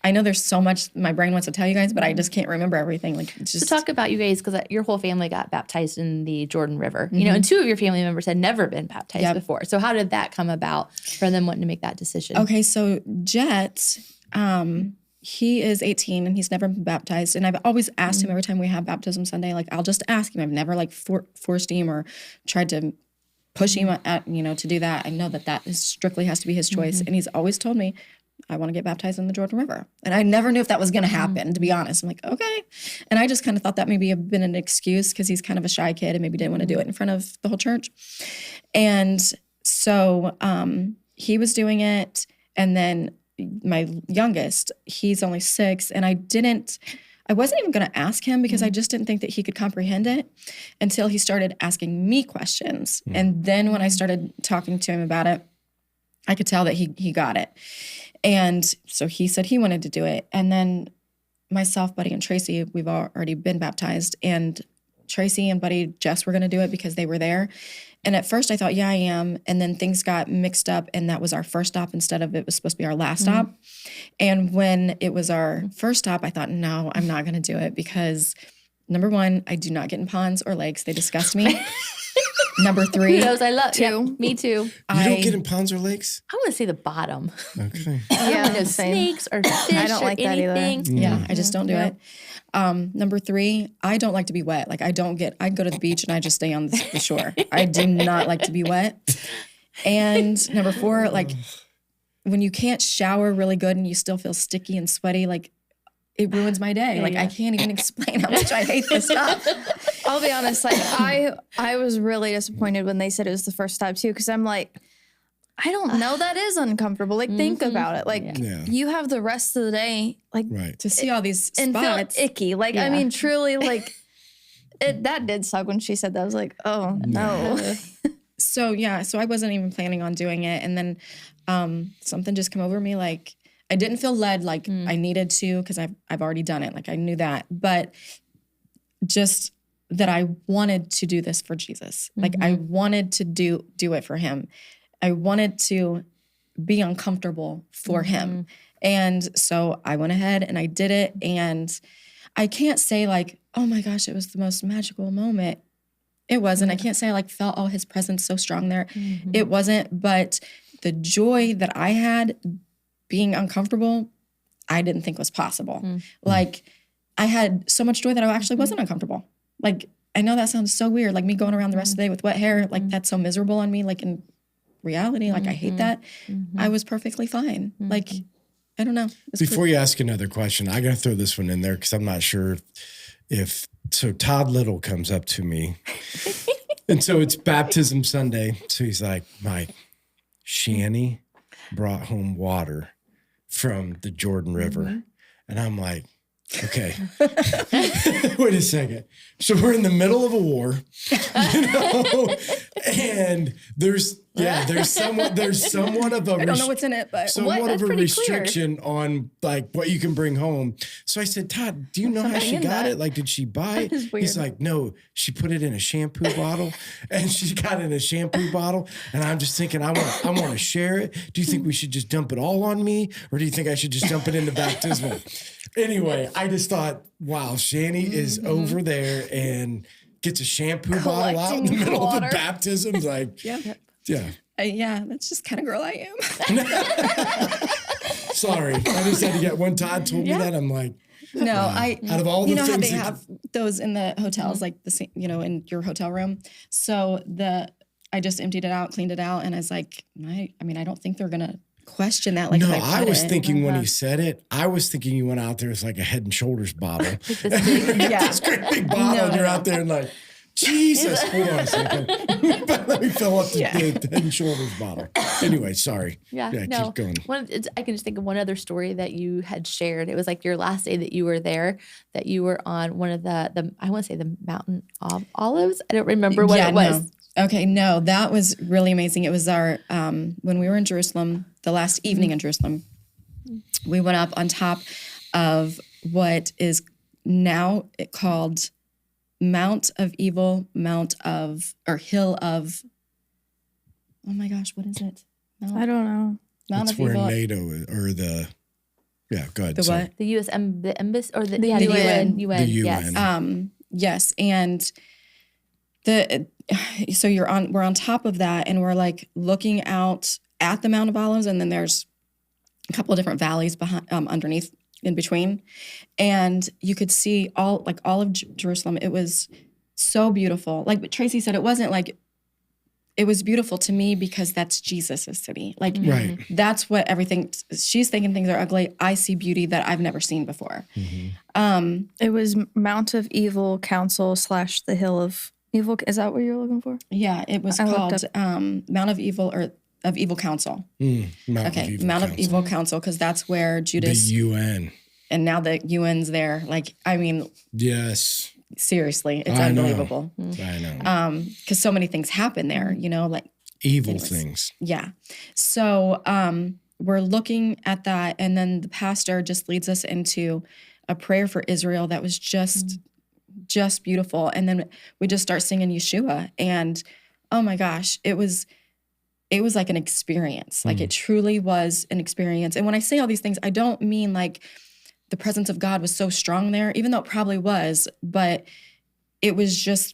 I know there's so much my brain wants to tell you guys, but I just can't remember everything. Like, it's just to talk about you guys, because your whole family got baptized in the Jordan River, and 2 of your family members had never been baptized before. So how did that come about for them wanting to make that decision? Okay, so Jet, he is 18 and he's never been baptized. And I've always asked him every time we have baptism Sunday, like, I'll just ask him. I've never like forced him or tried to push him at, to do that. I know that strictly has to be his choice. And he's always told me, I want to get baptized in the Jordan River. And I never knew if that was going to happen, to be honest. I'm like, okay. And I just kind of thought that maybe had been an excuse because he's kind of a shy kid and maybe didn't want to do it in front of the whole church. And so he was doing it. And then my youngest, he's only 6, and I wasn't even going to ask him because I just didn't think that he could comprehend it until he started asking me questions. And then when I started talking to him about it, I could tell that he got it. And so he said he wanted to do it. And then myself, Buddy, and Tracii, we've already been baptized. And Tracii and Buddy just were going to do it because they were there. And at first I thought, yeah, I am. And then things got mixed up, and that was our first stop instead of it was supposed to be our last stop. And when it was our first stop, I thought, no, I'm not going to do it because, number one, I do not get in ponds or lakes. They disgust me. Number 3. Kudos, I love Two. Yep, me too. You don't get in ponds or lakes? I want to see the bottom. Okay. I don't want no same. snakes or fish I don't or like that either. anything. Yeah, I just don't do it. Number 3, I don't like to be wet. Like I go to the beach and I just stay on the shore. I do not like to be wet. And number 4, like when you can't shower really good and you still feel sticky and sweaty, like it ruins my day. Yeah, like yeah. I can't even explain how much I hate this stuff. I'll be honest, like I was really disappointed when they said it was the first time too, because I'm like, I don't know, that is uncomfortable. Like think about it. Like Yeah. you have the rest of the day, like Right. To see all these and spots. feel icky. Like I Yeah. mean, truly, like that did suck when she said that. I was like, oh no. So I wasn't even planning on doing it. And then something just came over me. Like I didn't feel led like I needed to because I've already done it. Like I knew that. But just that I wanted to do this for Jesus. Like I wanted to do it for him. I wanted to be uncomfortable for him. And so I went ahead and I did it. And I can't say like, oh my gosh, it was the most magical moment. It wasn't. I can't say I like felt his presence so strong there. It wasn't. But the joy that I had being uncomfortable, I didn't think was possible. Like I had so much joy that I actually wasn't uncomfortable. Like I know that sounds so weird. Like me going around the rest of the day with wet hair, like that's so miserable on me. Like in reality, like I hate that. I was perfectly fine. Like I don't know. Before you ask another question, I got to throw this one in there because I'm not sure if so Todd Little comes up to me. And so it's baptism Sunday. So he's like, Mike, Shani brought home water from the Jordan River. And I'm like, okay, wait a second. So we're in the middle of a war, and there's somewhat of a I don't know what's in it, but somewhat That's of a pretty clear. restriction on like what you can bring home. So I said, Todd, do you know how she in got that. it? Like, did she buy it? is He's weird. like, no, she put it in a shampoo bottle, and she got it in a shampoo bottle. And I'm just thinking, I want to share it. Do you think we should just dump it all on me, or do you think I should just dump it into baptismal? Anyway, I just thought, wow, Shani is over there and gets a shampoo bottle out in the Collecting middle of a water. baptism. Like, yeah. yeah, that's just kind of girl I am. Sorry, I just had to get one. Todd told me that. I'm like, No, out of all the you know how things they that- have those in the hotels, like the in your hotel room. So I just emptied it out, cleaned it out, and I was like, I don't think they're gonna question that. Like, no, if I put was it. thinking when he said it, I was thinking you went out there with like a Head and Shoulders bottle. Yeah. This great big bottle, and you're out there and like, Jesus. Hold on a second. Let me fill up the Head and Shoulders bottle. Anyway, sorry. Yeah, Yeah, no. keep going. I can just think of one other story that you had shared. It was like your last day that you were there, that you were on one of the I want to say the Mountain of Olives. I don't remember what it was. No. Okay, no, that was really amazing. It was our when we were in Jerusalem, the last evening in Jerusalem. We went up on top of what is now called Mount of Evil, Hill of. Oh my gosh, what is it? I don't know. Mount That's of where Evil. NATO is, or the, yeah, go ahead. The sorry. what? The U.S. The embassy or the The UN. The Yes. UN. Yes, and so we're on top of that, and we're like looking out at the Mount of Olives, and then there's a couple of different valleys behind, underneath, in between, and you could see all of Jerusalem. It was so beautiful. Like Tracii said, it wasn't like. It was beautiful to me because that's Jesus' city. Like, Right. that's what everything. She's thinking things are ugly. I see beauty that I've never seen before. It was Mount of Evil Council / the Hill of Evil. Is that what you're looking for? Yeah, it was I looked called Mount of Evil, or of Evil Counsel. Mount of Evil Counsel, because that's where Judas, the UN. and now the UN's there. Like, I mean, yes, seriously, it's I know. unbelievable. I know. Because so many things happen there, you know, like Evil things. Yeah. So we're looking at that, and then the pastor just leads us into a prayer for Israel that was just beautiful. And then we just start singing Yeshua, and oh my gosh, it was like an experience. Like, it truly was an experience. And when I say all these things, I don't mean like the presence of God was so strong there, even though it probably was, but it was just,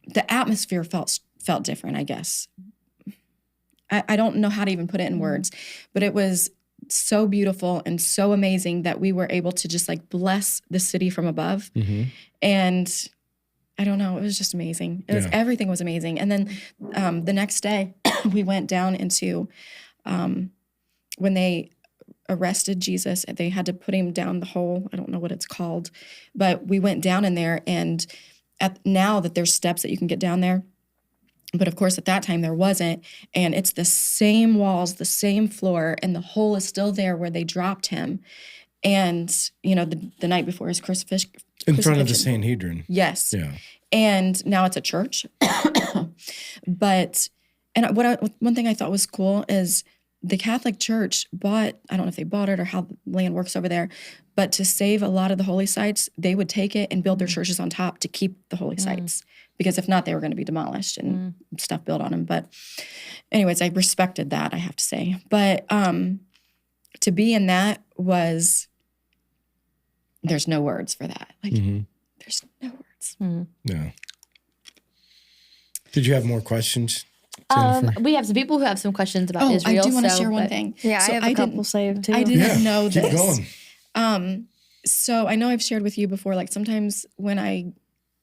the atmosphere felt different, I guess. I don't know how to even put it in words, but it was so beautiful and so amazing that we were able to just like bless the city from above. And I don't know, it was just amazing. Everything was amazing. And then the next day we went down into, when they arrested Jesus, they had to put him down the hole. I don't know what it's called, but we went down in there, and now that there's steps that you can get down there, but of course, at that time, there wasn't. And it's the same walls, the same floor, and the hole is still there where they dropped him. And, you know, the night before his crucifixion. In front of the Sanhedrin. Yes. Yeah. And now it's a church. But, and one thing I thought was cool is the Catholic Church bought, I don't know if they bought it or how the land works over there, but to save a lot of the holy sites, they would take it and build their churches on top to keep the holy sites. Because if not, they were going to be demolished and stuff built on them. But anyways, I respected that, I have to say. But to be in that was, there's no words for that. Like, there's no words. No. Did you have more questions, We Jennifer? have some people who have some questions about Israel. I do want to share one thing. Yeah, So I have a couple saved too. I didn't know keep this. going. So I know I've shared with you before, like sometimes when I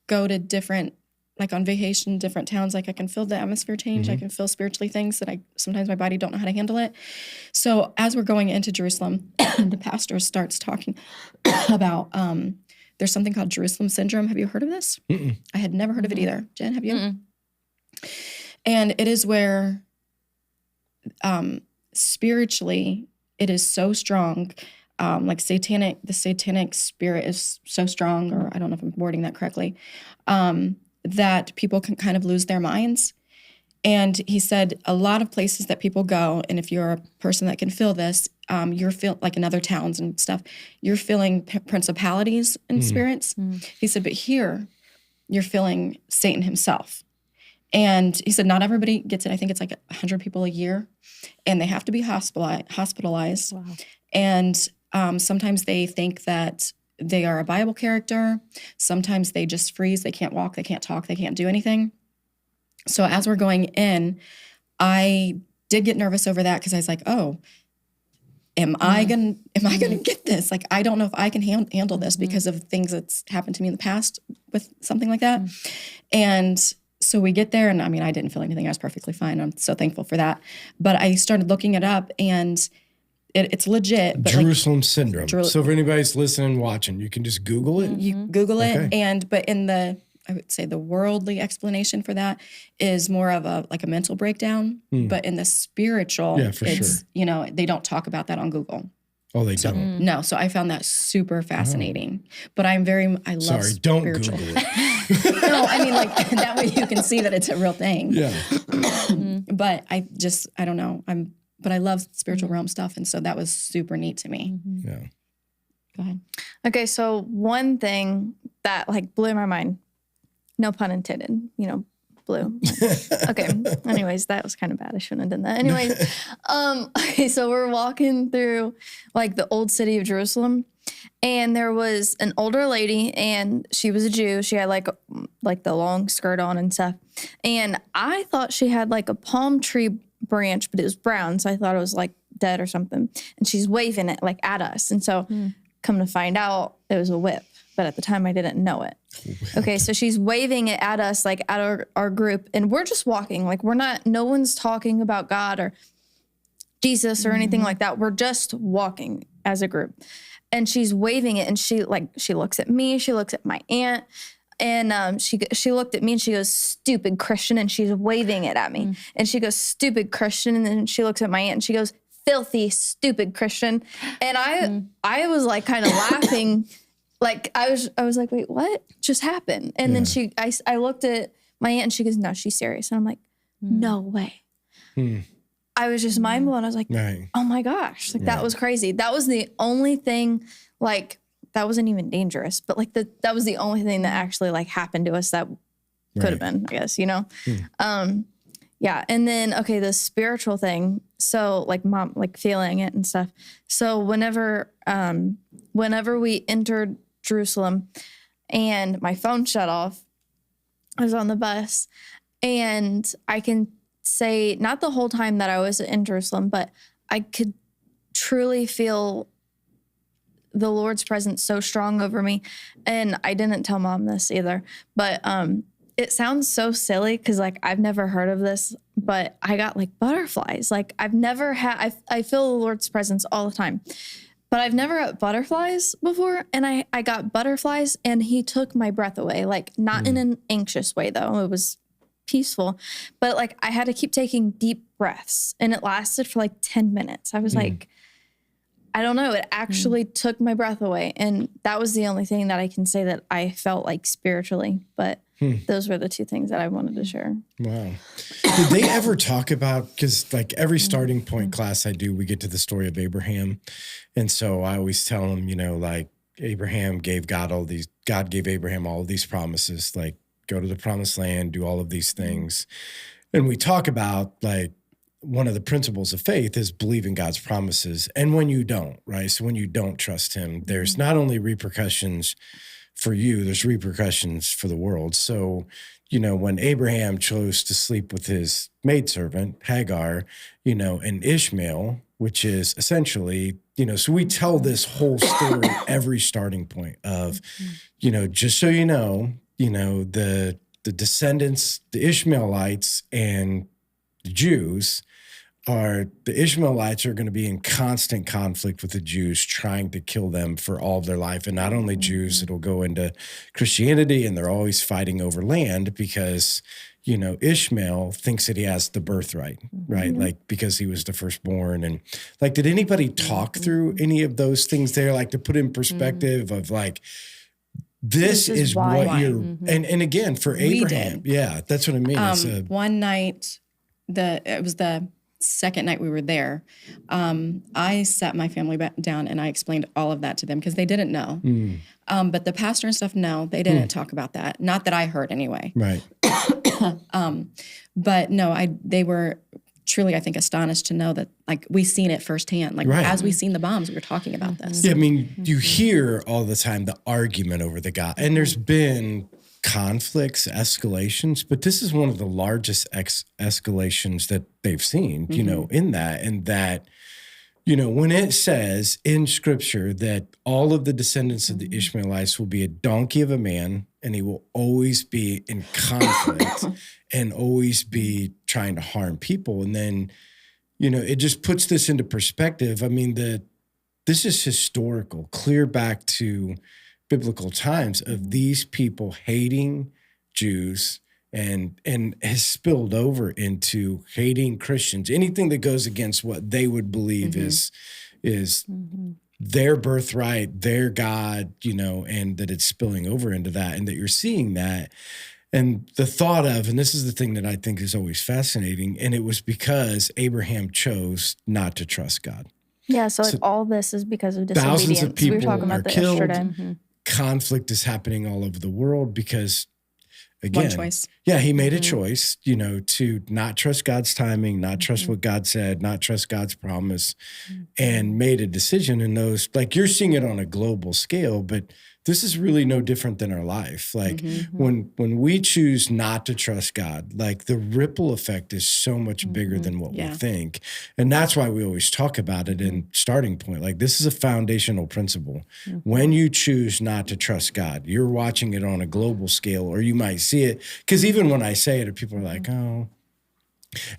go to different, like on vacation, different towns, like I can feel the atmosphere change. I can feel spiritually things that sometimes my body don't know how to handle it. So as we're going into Jerusalem, the pastor starts talking about, there's something called Jerusalem syndrome. Have you heard of this? I had never heard of it either. Jen, have you? And it is where spiritually it is so strong. Like the satanic spirit is so strong, or I don't know if I'm wording that correctly, that people can kind of lose their minds. And he said a lot of places that people go, and if you're a person that can feel this, you're like in other towns and stuff, you're feeling principalities and spirits. He said, but here you're feeling Satan himself. And he said, not everybody gets it. I think it's like 100 people a year, and they have to be hospitalized. Wow. And sometimes they think that they are a Bible character. Sometimes they just freeze. They can't walk. They can't talk. They can't do anything. So as we're going in, I did get nervous over that because I was like, oh, am I gonna get this? Like, I don't know if I can handle this because of things that's happened to me in the past with something like that. And so we get there, and I mean, I didn't feel anything. I was perfectly fine. I'm so thankful for that. But I started looking it up, and it's legit. But Jerusalem syndrome. So if anybody's listening, watching, you can just Google it. You Google it, but in I would say the worldly explanation for that is more of a mental breakdown. But in the spiritual, it's, you know, they don't talk about that on Google. Oh, they don't? No. So I found that super fascinating. But I love Sorry, don't spiritual. Google it. No, I mean, like, that way you can see that it's a real thing. Yeah. But I don't know. But I love spiritual realm stuff. And so that was super neat to me. Yeah. Go ahead. Okay, so one thing that like blew my mind, no pun intended, you know, blew. Okay, anyways, that was kind of bad. I shouldn't have done that. Anyways, okay, so we're walking through like the old city of Jerusalem, and there was an older lady, and she was a Jew. She had like the long skirt on and stuff. And I thought she had like a palm tree branch, but it was brown, so I thought it was like dead or something. And she's waving it like at us. And so come to find out, it was a whip. But at the time, I didn't know it. Okay, so she's waving it at us, like at our group, and we're just walking. Like, no one's talking about God or Jesus or anything like that. We're just walking as a group. And she's waving it, and she looks at me, she looks at my aunt. And she looked at me and she goes, "Stupid Christian," and she's waving it at me. And she goes, "Stupid Christian," and then she looks at my aunt and she goes, "Filthy, stupid Christian." And I was like kind of laughing, like I was like, "Wait, what just happened?" And then I looked at my aunt and she goes, "No, she's serious." And I'm like, "No way." I was just mind blown. I was like, "Oh my gosh, like that was crazy." That was the only thing, like. That wasn't even dangerous, but like that was the only thing that actually like happened to us that could have been, I guess, you know? Yeah. And then, okay, the spiritual thing. So like mom, like feeling it and stuff. So whenever we entered Jerusalem and my phone shut off, I was on the bus, and I can say not the whole time that I was in Jerusalem, but I could truly feel the Lord's presence so strong over me. And I didn't tell mom this either, but it sounds so silly because like I've never heard of this, but I got like butterflies. Like I've never had, I feel the Lord's presence all the time, but I've never had butterflies before. And I got butterflies and he took my breath away, like not in an anxious way though. It was peaceful, but like I had to keep taking deep breaths and it lasted for like 10 minutes. I was like, I don't know. It actually took my breath away. And that was the only thing that I can say that I felt like spiritually. But those were the two things that I wanted to share. Wow. Did they ever talk about, because like every starting point class I do, we get to the story of Abraham. And so I always tell them, you know, like God gave Abraham all of these promises, like go to the promised land, do all of these things. And we talk about like, one of the principles of faith is believing God's promises. And when you don't, right? So when you don't trust him, there's not only repercussions for you, there's repercussions for the world. So, you know, when Abraham chose to sleep with his maidservant, Hagar, you know, and Ishmael, which is essentially, you know, so we tell this whole story, every starting point of, you know, just so you know, the descendants, the Ishmaelites and the Jews the Ishmaelites are going to be in constant conflict with the Jews, trying to kill them for all of their life. And not only Jews, it'll go into Christianity, and they're always fighting over land because, you know, Ishmael thinks that he has the birthright, right? Like because he was the firstborn. And like, did anybody talk through any of those things there? Like to put in perspective of like, this is what you're, and again, for Abraham, that's what I mean. One night, it was the second night we were there, I sat my family back down and I explained all of that to them because they didn't know. But the pastor and stuff, no, they didn't talk about that. Not that I heard anyway. Right. But no, they were truly, I think, astonished to know that like we seen it firsthand. Like as we seen the bombs, we were talking about this. Yeah, I mean, you hear all the time the argument over the God, and there's been conflicts, escalations, but this is one of the largest escalations that they've seen, you know, in that. And that, you know, when it says in scripture that all of the descendants of the Ishmaelites will be a donkey of a man, and he will always be in conflict and always be trying to harm people. And then, you know, it just puts this into perspective. I mean, this is historical, clear back to biblical times of these people hating Jews and has spilled over into hating Christians. Anything that goes against what they would believe is their birthright, their God, you know, and that it's spilling over into that, and that you're seeing that. And the thought of, and this is the thing that I think is always fascinating, and it was because Abraham chose not to trust God. Yeah, so like all this is because of disobedience. Thousands of people we were talking about are that killed. yesterday. Conflict is happening all over the world because, again, One choice. Yeah, he made a choice, you know, to not trust God's timing, not trust what God said, not trust God's promise, and made a decision. And those, like, you're seeing it on a global scale, but this is really no different than our life. Like when we choose not to trust God, like the ripple effect is so much bigger than what we think. And that's why we always talk about it in starting point. Like this is a foundational principle. When you choose not to trust God, you're watching it on a global scale, or you might see it. Because even when I say it, people are like, oh,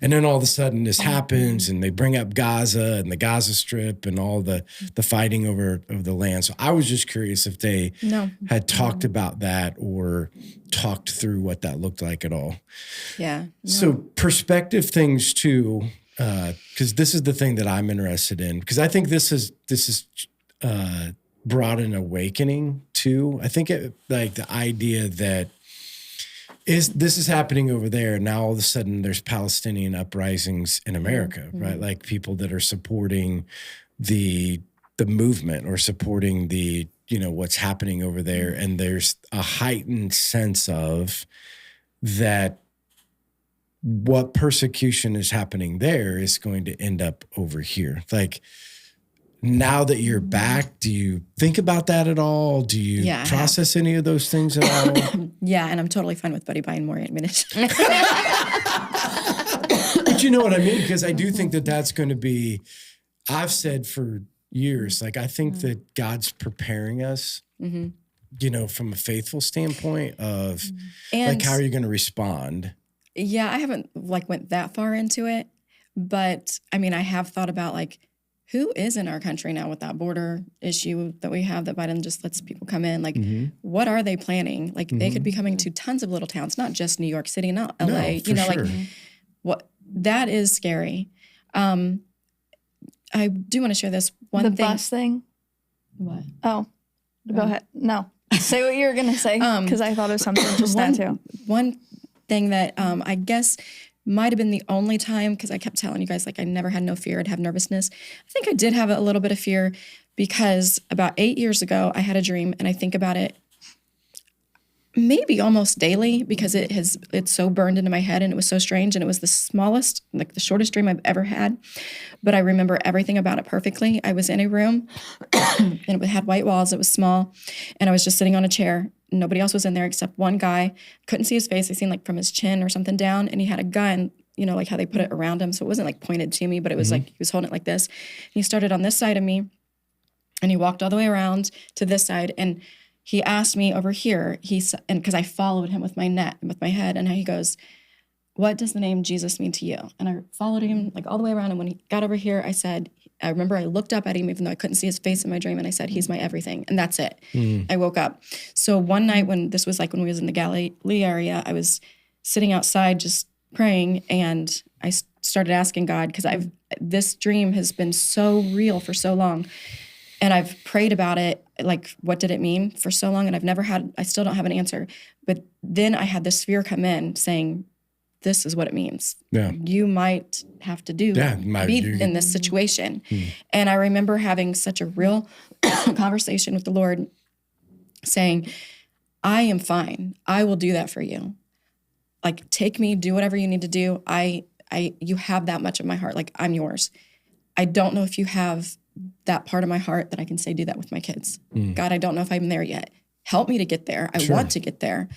And then all of a sudden this happens and they bring up Gaza and the Gaza Strip and all the fighting over the land. So I was just curious if they had talked about that or talked through what that looked like at all. Yeah. No. So perspective things too, because this is the thing that I'm interested in, because I think this is brought an awakening too. I think like the idea that this is happening over there. Now all of a sudden there's Palestinian uprisings in America, right? Like people that are supporting the movement or supporting the, what's happening over there. And there's a heightened sense of that what persecution is happening there is going to end up over here. Like, now that you're back, do you think about that at all? Do you process any of those things at all? Yeah, and I'm totally fine with Buddy buying more ammunition. But you know what I mean? Because I do think that that's going to be, I've said for years, like I think that God's preparing us, from a faithful standpoint of like, how are you going to respond? Yeah, I haven't went that far into it, but I mean, I have thought about who is in our country now with that border issue that we have that Biden just lets people come in? What are they planning? They could be coming to tons of little towns, not just New York City, not LA. Sure. What that is scary. I do want to share this one thing. The bus thing. What? Oh, go ahead. No, say what you were gonna say because I thought of something just that too. One thing that I guess might have been the only time, because I kept telling you guys I never had no fear, I'd have nervousness. I think I did have a little bit of fear because about 8 years ago I had a dream, and I think about it maybe almost daily because it's so burned into my head, and it was so strange, and it was the smallest, the shortest dream I've ever had, but I remember everything about it perfectly. I was in a room and it had white walls, it was small, and I was just sitting on a chair. Nobody else was in there except one guy. Couldn't see his face. I seen from his chin or something down, and he had a gun, how they put it around him. So it wasn't pointed to me, but it was he was holding it like this. And he started on this side of me, and he walked all the way around to this side, and he asked me over here, and because I followed him with my head, and he goes, "What does the name Jesus mean to you?" And I followed him all the way around, and when he got over here, I remember I looked up at him even though I couldn't see his face in my dream, and I said, "He's my everything." And that's it. I woke up. So one night when this was when we was in the Galilee area, I was sitting outside just praying, and I started asking God, because this dream has been so real for so long, and I've prayed about it, what did it mean for so long, and I still don't have an answer. But then I had this fear come in saying, this is what it means. Yeah. You might have to be in this situation. And I remember having such a real conversation with the Lord saying, I am fine. I will do that for you. Take me, do whatever you need to do. You have that much of my heart. I'm yours. I don't know if you have that part of my heart that I can say, do that with my kids. God, I don't know if I'm there yet. Help me to get there. I want to get there.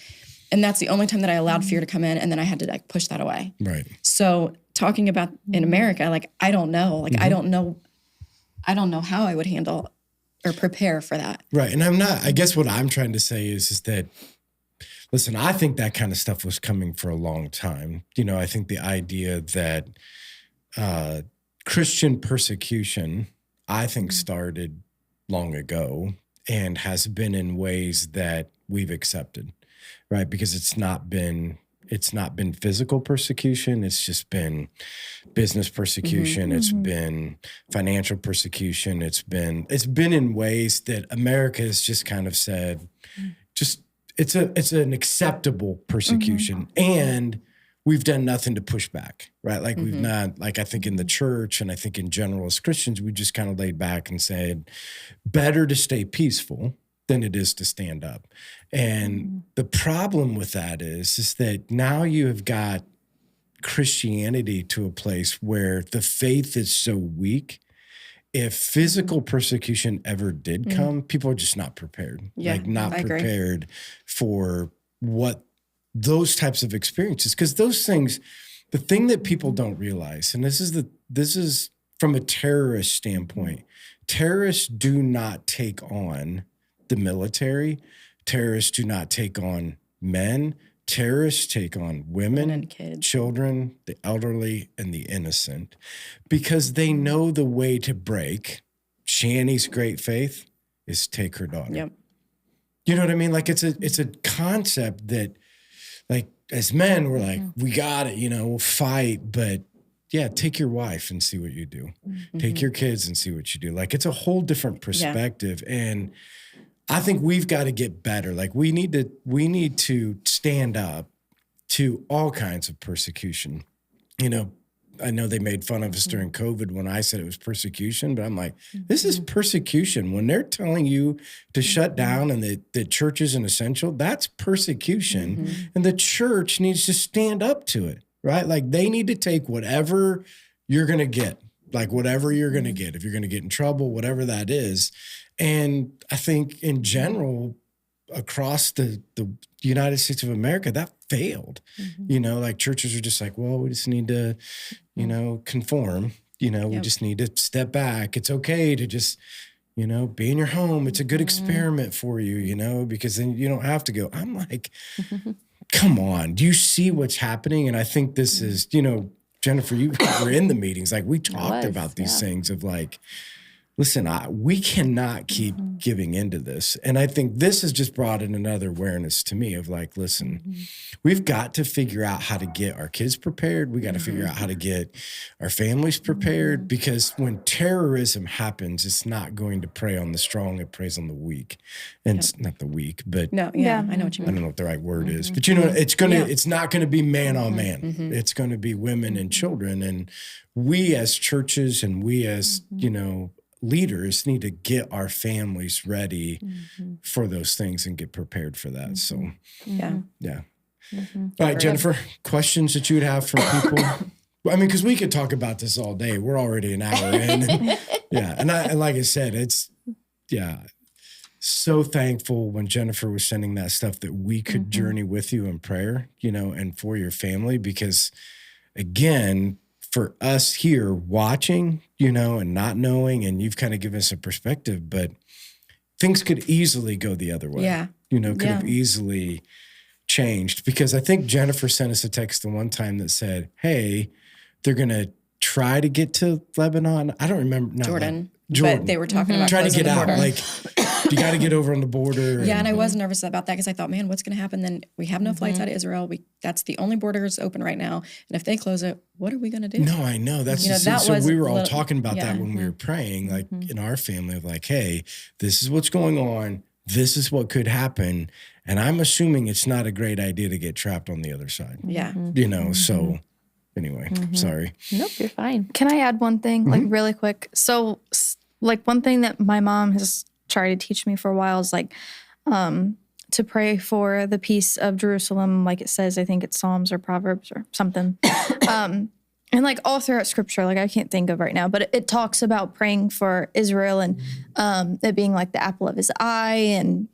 And that's the only time that I allowed fear to come in, and then I had to push that away. Right. So talking about in America, I don't know. I don't know how I would handle or prepare for that. Right. And I guess what I'm trying to say is that, listen, I think that kind of stuff was coming for a long time. I think the idea that Christian persecution, I think, started long ago and has been in ways that we've accepted. Right, because it's not been physical persecution. It's just been business persecution. It's been financial persecution. It's been in ways that America has just kind of said, it's an acceptable persecution, and we've done nothing to push back. Right, we've not, I think in the church, and I think in general as Christians, we just kind of laid back and said, better to stay peaceful than it is to stand up. And the problem with that is that now you have got Christianity to a place where the faith is so weak. If physical persecution ever did come, people are just not prepared. Not prepared for what those types of experiences. Because those things, the thing that people don't realize, and this is from a terrorist standpoint, terrorists do not take on the military. Terrorists do not take on men. terrorists take on women, and kids. children, the elderly, and the innocent because they know the way to break Shani's great faith is take her daughter. Yep. You know what I mean? Like it's a concept that, like, as men, we're like, we got it, we'll fight, but yeah, take your wife and see what you do. Take your kids and see what you do. Like, it's a whole different perspective. And I think we've got to get better. Like, we need to stand up to all kinds of persecution. I know they made fun of us during COVID when I said it was persecution, but I'm like, this is persecution. When they're telling you to shut down and the church isn't essential, that's persecution. And the church needs to stand up to it, right? Like, they need to take whatever you're going to get, like whatever you're going to get. If you're going to get in trouble, whatever that is. And I think in general, across the United States of America, that failed. Like churches are just like, well, we just need to, conform. We just need to step back. It's okay to just, be in your home. It's a good experiment for you, because then you don't have to go. I'm like, come on, do you see what's happening? And I think this is, Jennifer, you were in the meetings. Like, we talked about these things of like, listen, we cannot keep giving into this. And I think this has just brought in another awareness to me of like, listen, we've got to figure out how to get our kids prepared. We got to figure out how to get our families prepared because when terrorism happens, it's not going to prey on the strong, it preys on the weak. And it's not the weak, but I know what you mean. I don't know what the right word is, but it's not going to be man on man. It's going to be women and children. And we as churches and we as, leaders need to get our families ready for those things and get prepared for that. So, yeah. All right, Jennifer, questions that you would have from people? I mean, because we could talk about this all day. We're already an hour in. And like I said, it's, so thankful when Jennifer was sending that stuff that we could journey with you in prayer, and for your family, because again, for us here watching, and not knowing, and you've kind of given us a perspective, but things could easily go the other way. Could have easily changed because I think Jennifer sent us a text the one time that said, hey, they're going to try to get to Lebanon. I don't remember. Jordan. But they were talking about trying to get out. Border. Like, you got to get over on the border. And I was nervous about that because I thought, man, what's going to happen? Then we have no flights out of Israel. That's the only border that's open right now. And if they close it, what are we going to do? No, I know. That's so we were all talking about that when we were praying, like in our family of like, hey, this is what's going on. This is what could happen. And I'm assuming it's not a great idea to get trapped on the other side. So anyway, sorry. Nope, you're fine. Can I add one thing, like really quick? So, like one thing that my mom has tried to teach me for a while is like to pray for the peace of Jerusalem, like it says, I think it's Psalms or Proverbs or something. And like all throughout scripture, like I can't think of right now, but it talks about praying for Israel and it being like the apple of his eye and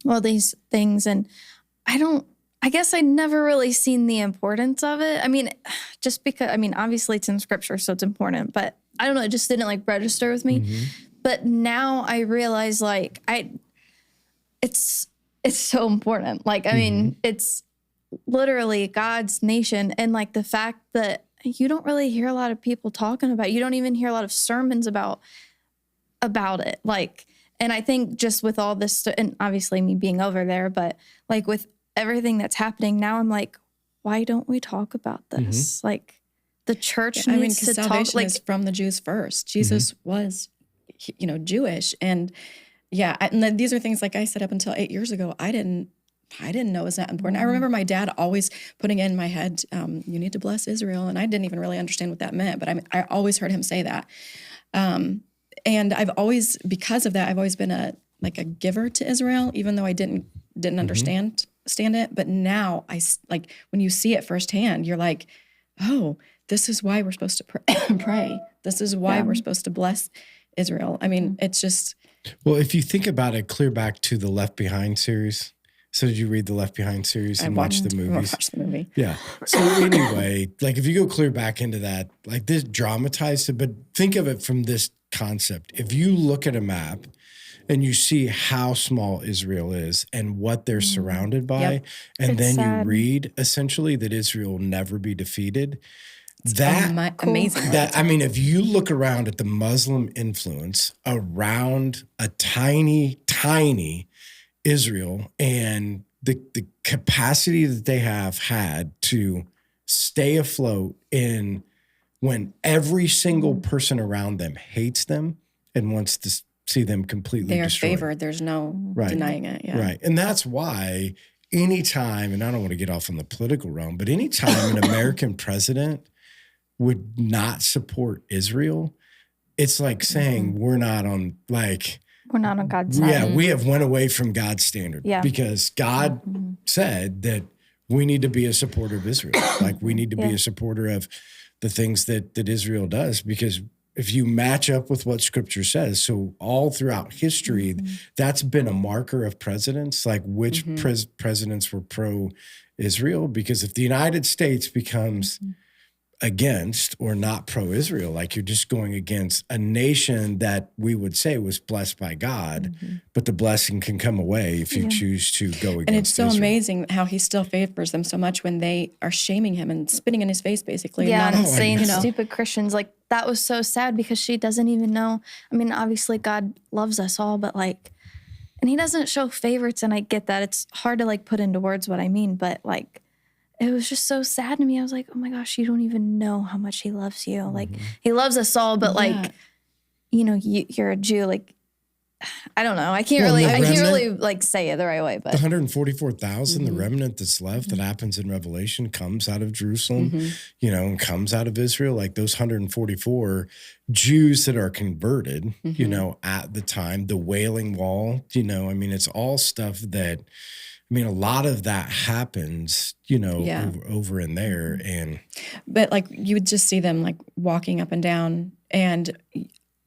all these things. And I guess I never really seen the importance of it. I mean, just because, obviously it's in scripture, so it's important, but I don't know, it just didn't like register with me. But now I realize like it's so important. Like, I mean, it's literally God's nation. And like the fact that you don't really hear a lot of people talking about it. You don't even hear a lot of sermons about it. Like, and I think just with all this, and obviously me being over there, but like with everything that's happening now, I'm like, why don't we talk about this? Like the church needs to talk. Salvation is from the Jews first. Jesus was, Jewish. And and these are things, like I said, up until 8 years ago, I didn't know it was that important. I remember my dad always putting it in my head, you need to bless Israel. And I didn't even really understand what that meant, but I always heard him say that. And I've always, because of that, I've always been a giver to Israel, even though I didn't understand it. But now like when you see it firsthand, you're like, oh, this is why we're supposed to pray. This is why we're supposed to bless Israel. I mean, it's just. Well, if you think about it, clear back to the Left Behind series. So did you read the Left Behind series and watch the movies? I watched the movie. Yeah. So anyway, like if you go clear back into that, like this dramatized it, but think of it from this concept. If you look at a map and you see how small Israel is and what they're surrounded by. Yep. And It's then sad. you read essentially that Israel will never be defeated. That Amazing. that I mean, if you look around at the Muslim influence around a tiny, tiny Israel and the capacity that they have had to stay afloat in when every single person around them hates them and wants to see them completely They are destroyed. favored. There's no denying it. Yeah. Right. And that's why anytime, and I don't want to get off on the political realm, but anytime an American president would not support Israel, it's like saying we're not on We're not on God's side. yeah, we have went away from God's standard. Yeah. Because God said that we need to be a supporter of Israel. Like we need to be a supporter of the things that Israel does, because if you match up with what scripture says, so all throughout history, that's been a marker of presidents, like which presidents were pro-Israel, because if the United States becomes against or not pro-Israel, like you're just going against a nation that we would say was blessed by God, but the blessing can come away if you choose to go against And it's so Israel. amazing how he still favors them so much when they are shaming him and spitting in his face, basically. Yeah, Not and saying you know. stupid Christians. Like, that was so sad because she doesn't even know. I mean, obviously God loves us all, but like, and he doesn't show favorites, and I get that. It's hard to like put into words what I mean, but like, it was just so sad to me. I was like, oh my gosh, you don't even know how much he loves you. Like, he loves us all, but like, you know, you're a Jew. Like, I don't know. I can't really like say it the right way, The but 144,000, the remnant that's left that happens in Revelation comes out of Jerusalem, you know, and comes out of Israel. Like those 144 Jews that are converted, you know, at the time, the Wailing Wall, you know, I mean, it's all stuff that, I mean, a lot of that happens, you know, over in there. And But like you would just see them like walking up and down, and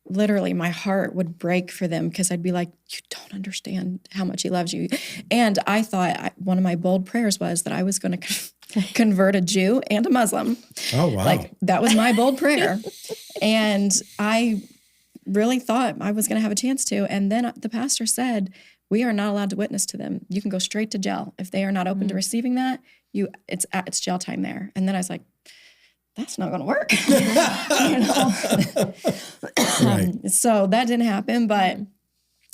literally my heart would break for them because I'd be like, you don't understand how much he loves you. And I thought one of my bold prayers was that I was going to convert a Jew and a Muslim. oh, wow. Like that was my bold prayer. And I really thought I was going to have a chance to. And then the pastor said, we are not allowed to witness to them. You can go straight to jail. If they are not open to receiving that, it's jail time there. And then I was like, that's not going to work. Right. So that didn't happen. But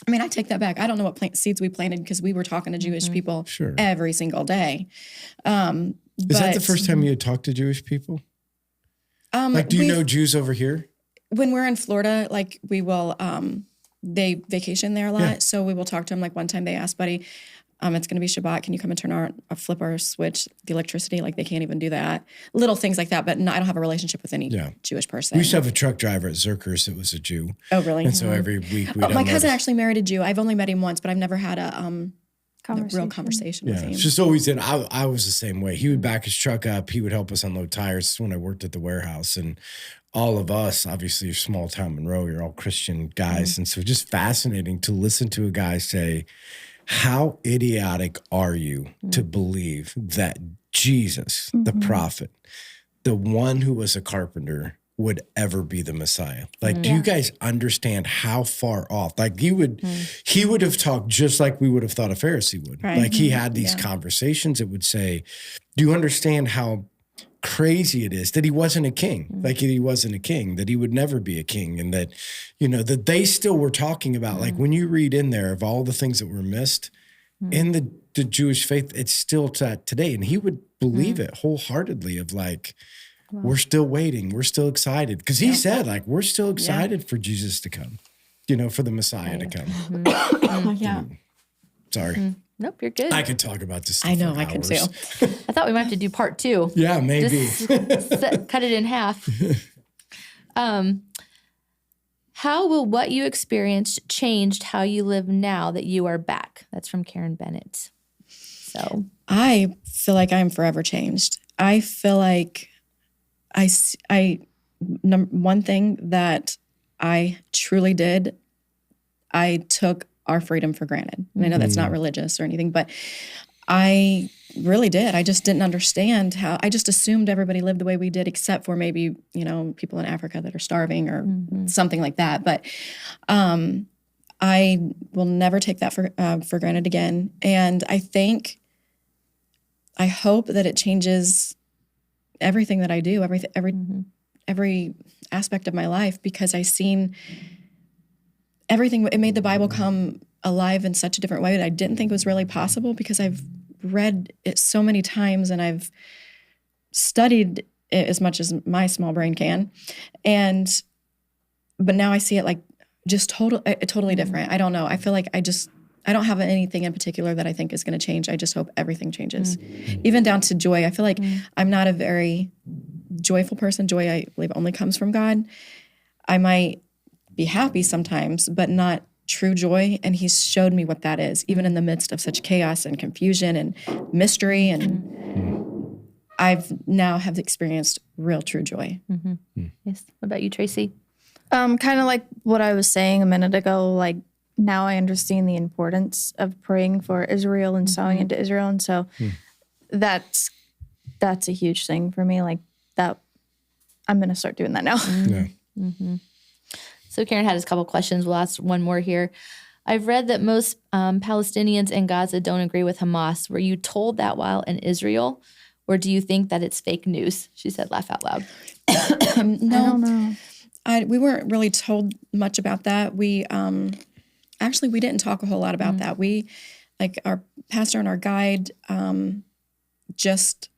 I mean, I take that back. I don't know what seeds we planted because we were talking to Jewish people every single day. Is that the first time you had talked to Jewish people? Like, do you know Jews over here? When we're in Florida, like we will, they vacation there a lot. Yeah. So we will talk to them. Like one time they asked Buddy, it's going to be Shabbat. Can you come and turn flip our switch, the electricity? Like they can't even do that. Little things like that. But no, I don't have a relationship with any Jewish person. We used to have a truck driver at Zerkers that was a Jew. Oh, really? And so every week we'd my cousin actually married a Jew. I've only met him once, but I've never had a real conversation with him. It's just always in. I was the same way. He would back his truck up. He would help us unload tires when I worked at the warehouse. And all of us, obviously, small town Monroe, you're all Christian guys. And so just fascinating to listen to a guy say, how idiotic are you to believe that Jesus, the prophet, the one who was a carpenter, would ever be the Messiah? Like, do you guys understand how far off? Like he would have talked just like we would have thought a Pharisee would. Right. Like he had these conversations. It would say, do you understand how crazy it is that he wasn't a king? Like he wasn't a king, that he would never be a king. And that, you know, that they still were talking about, like when you read in there of all the things that were missed in the Jewish faith, it's still today. And he would believe it wholeheartedly of like, we're still waiting. We're still excited. Because he said, like, we're still excited for Jesus to come, you know, for the Messiah to come. Sorry. Nope, you're good. I could talk about this stuff I know, for I can hours. too. I thought we might have to do part 2. Yeah, maybe. Cut it in half. How will what you experienced changed how you live now that you are back? That's from Karen Bennett. So I feel like I'm forever changed. I feel like one thing that I truly did, I took our freedom for granted. And I know that's not religious or anything, but I really did. I just didn't understand how, I just assumed everybody lived the way we did, except for maybe, you know, people in Africa that are starving or something like that. But I will never take that for granted again. And I hope that it changes everything that I do, every aspect of my life, because I've seen everything. It made the Bible come alive in such a different way that I didn't think was really possible, because I've read it so many times and I've studied it as much as my small brain can. But now I see it like just totally different. I don't know. I feel like I don't have anything in particular that I think is going to change. I just hope everything changes, even down to joy. I feel like I'm not a very joyful person. Joy, I believe, only comes from God. I might be happy sometimes, but not true joy. And he's showed me what that is, even in the midst of such chaos and confusion and mystery. And I've now have experienced real true joy. Yes. What about you, Tracii? Kind of like what I was saying a minute ago, like now I understand the importance of praying for Israel and sowing into Israel. And so that's a huge thing for me. Like that, I'm going to start doing that now. Yeah. So Karen had a couple questions. We'll ask one more here. I've read that most Palestinians in Gaza don't agree with Hamas. Were you told that while in Israel? Or do you think that it's fake news? She said, laugh out loud. No, I don't know. We weren't really told much about that. We didn't talk a whole lot about that. We, like our pastor and our guide, just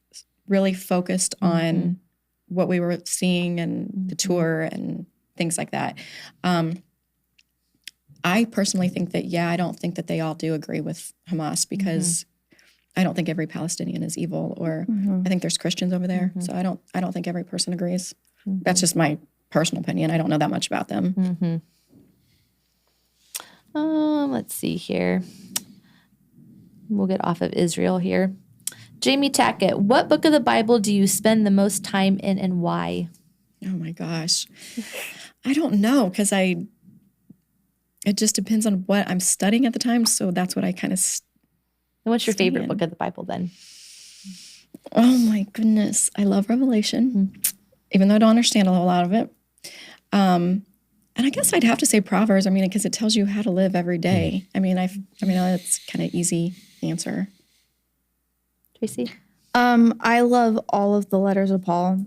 really focused on what we were seeing and the tour and things like that. I personally think that, I don't think that they all do agree with Hamas, because I don't think every Palestinian is evil, or I think there's Christians over there. So I don't think every person agrees. That's just my personal opinion. I don't know that much about them. Let's see here. We'll get off of Israel here. Jamie Tackett, what book of the Bible do you spend the most time in and why? Oh my gosh. I don't know, because it just depends on what I'm studying at the time. So that's what I kind of And what's your favorite book of the Bible then? Oh my goodness. I love Revelation, even though I don't understand a whole lot of it. And I guess I'd have to say Proverbs. I mean, because it tells you how to live every day. I mean, that's kind of easy answer. Tracii? I love all of the letters of Paul.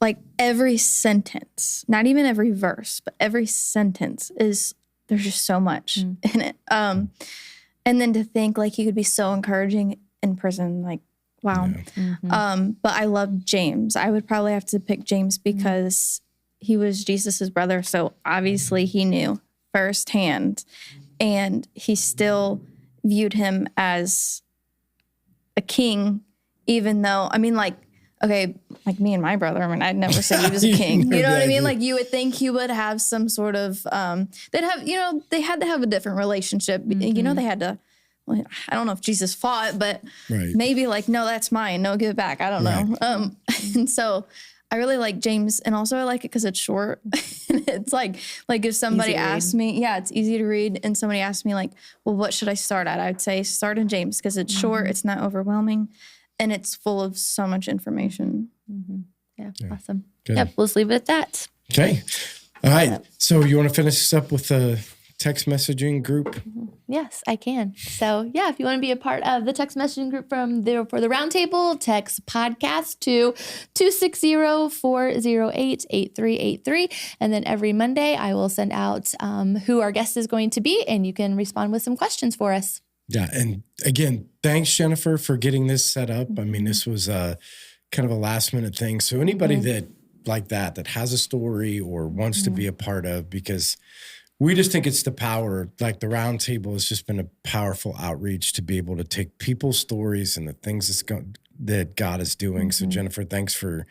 Like every sentence, not even every verse, but every sentence there's just so much in it. And then to think like he could be so encouraging in prison, like, wow. But I love James. I would probably have to pick James because he was Jesus's brother. So obviously he knew firsthand, and he still viewed him as a king, even though, I mean, like, okay, like me and my brother, I mean, I'd never said he was a king. You know what I mean? Like, you would think he would have some sort of, they had to have a different relationship. You know, they had to, well, I don't know if Jesus fought, but maybe like, no, that's mine. No, give it back. I don't know. And so I really like James, and also I like it because it's short. It's like if somebody asked me, it's easy to read, and somebody asked me like, well, what should I start at? I'd say start in James because it's short, it's not overwhelming, and it's full of so much information. Yeah, awesome. Good. Yep, let's leave it at that. Okay. All right. So you want to finish this up with the text messaging group? Yes, I can. So yeah, if you want to be a part of the text messaging group for the roundtable, text podcast to 260-408-8383. And then every Monday I will send out who our guest is going to be, and you can respond with some questions for us. Yeah. And again, thanks, Jennifer, for getting this set up. I mean, this was kind of a last minute thing. So anybody that has a story or wants to be a part of, because we just think it's the power, like the round table has just been a powerful outreach to be able to take people's stories and the things that God is doing. So Jennifer, thanks for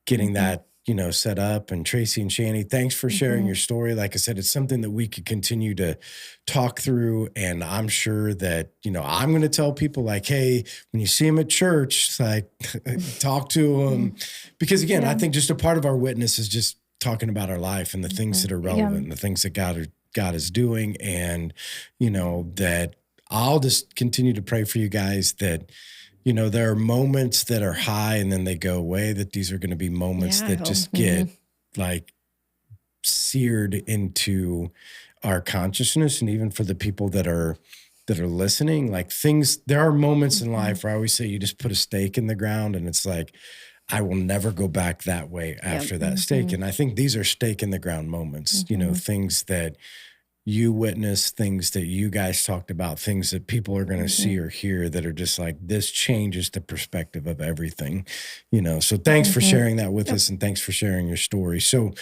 getting that, set up. And Tracii and Shani, thanks for sharing your story. Like I said, it's something that we could continue to talk through. And I'm sure that, I'm going to tell people like, hey, when you see them at church, like talk to them. Because again, I think just a part of our witness is just talking about our life and the things that are relevant, the things that God is doing. And, that I'll just continue to pray for you guys that, there are moments that are high and then they go away, that these are going to be moments that just get like seared into our consciousness, and even for the people that are listening, like things, there are moments in life where I always say you just put a stake in the ground and it's like, I will never go back that way after that stake. And I think these are stake in the ground moments, you know, things that you witness, things that you guys talked about, things that people are going to see or hear that are just like, this changes the perspective of everything, you know? So thanks for sharing that with us, and thanks for sharing your story. So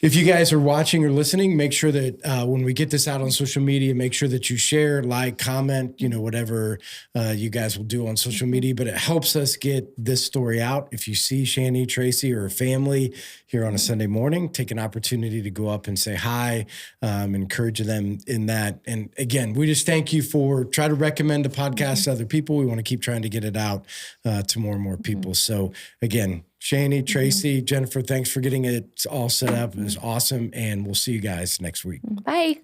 if you guys are watching or listening, make sure that when we get this out on social media, make sure that you share, like, comment, you know, whatever you guys will do on social media. But it helps us get this story out. If you see Shani, Tracii, or a family here on a Sunday morning, take an opportunity to go up and say hi, encourage them in that. And again, we just thank you for try to recommend the podcast to other people. We want to keep trying to get it out to more and more people. So again, Shani, Tracii, Jennifer, thanks for getting it all set up. It was awesome. And we'll see you guys next week. Bye.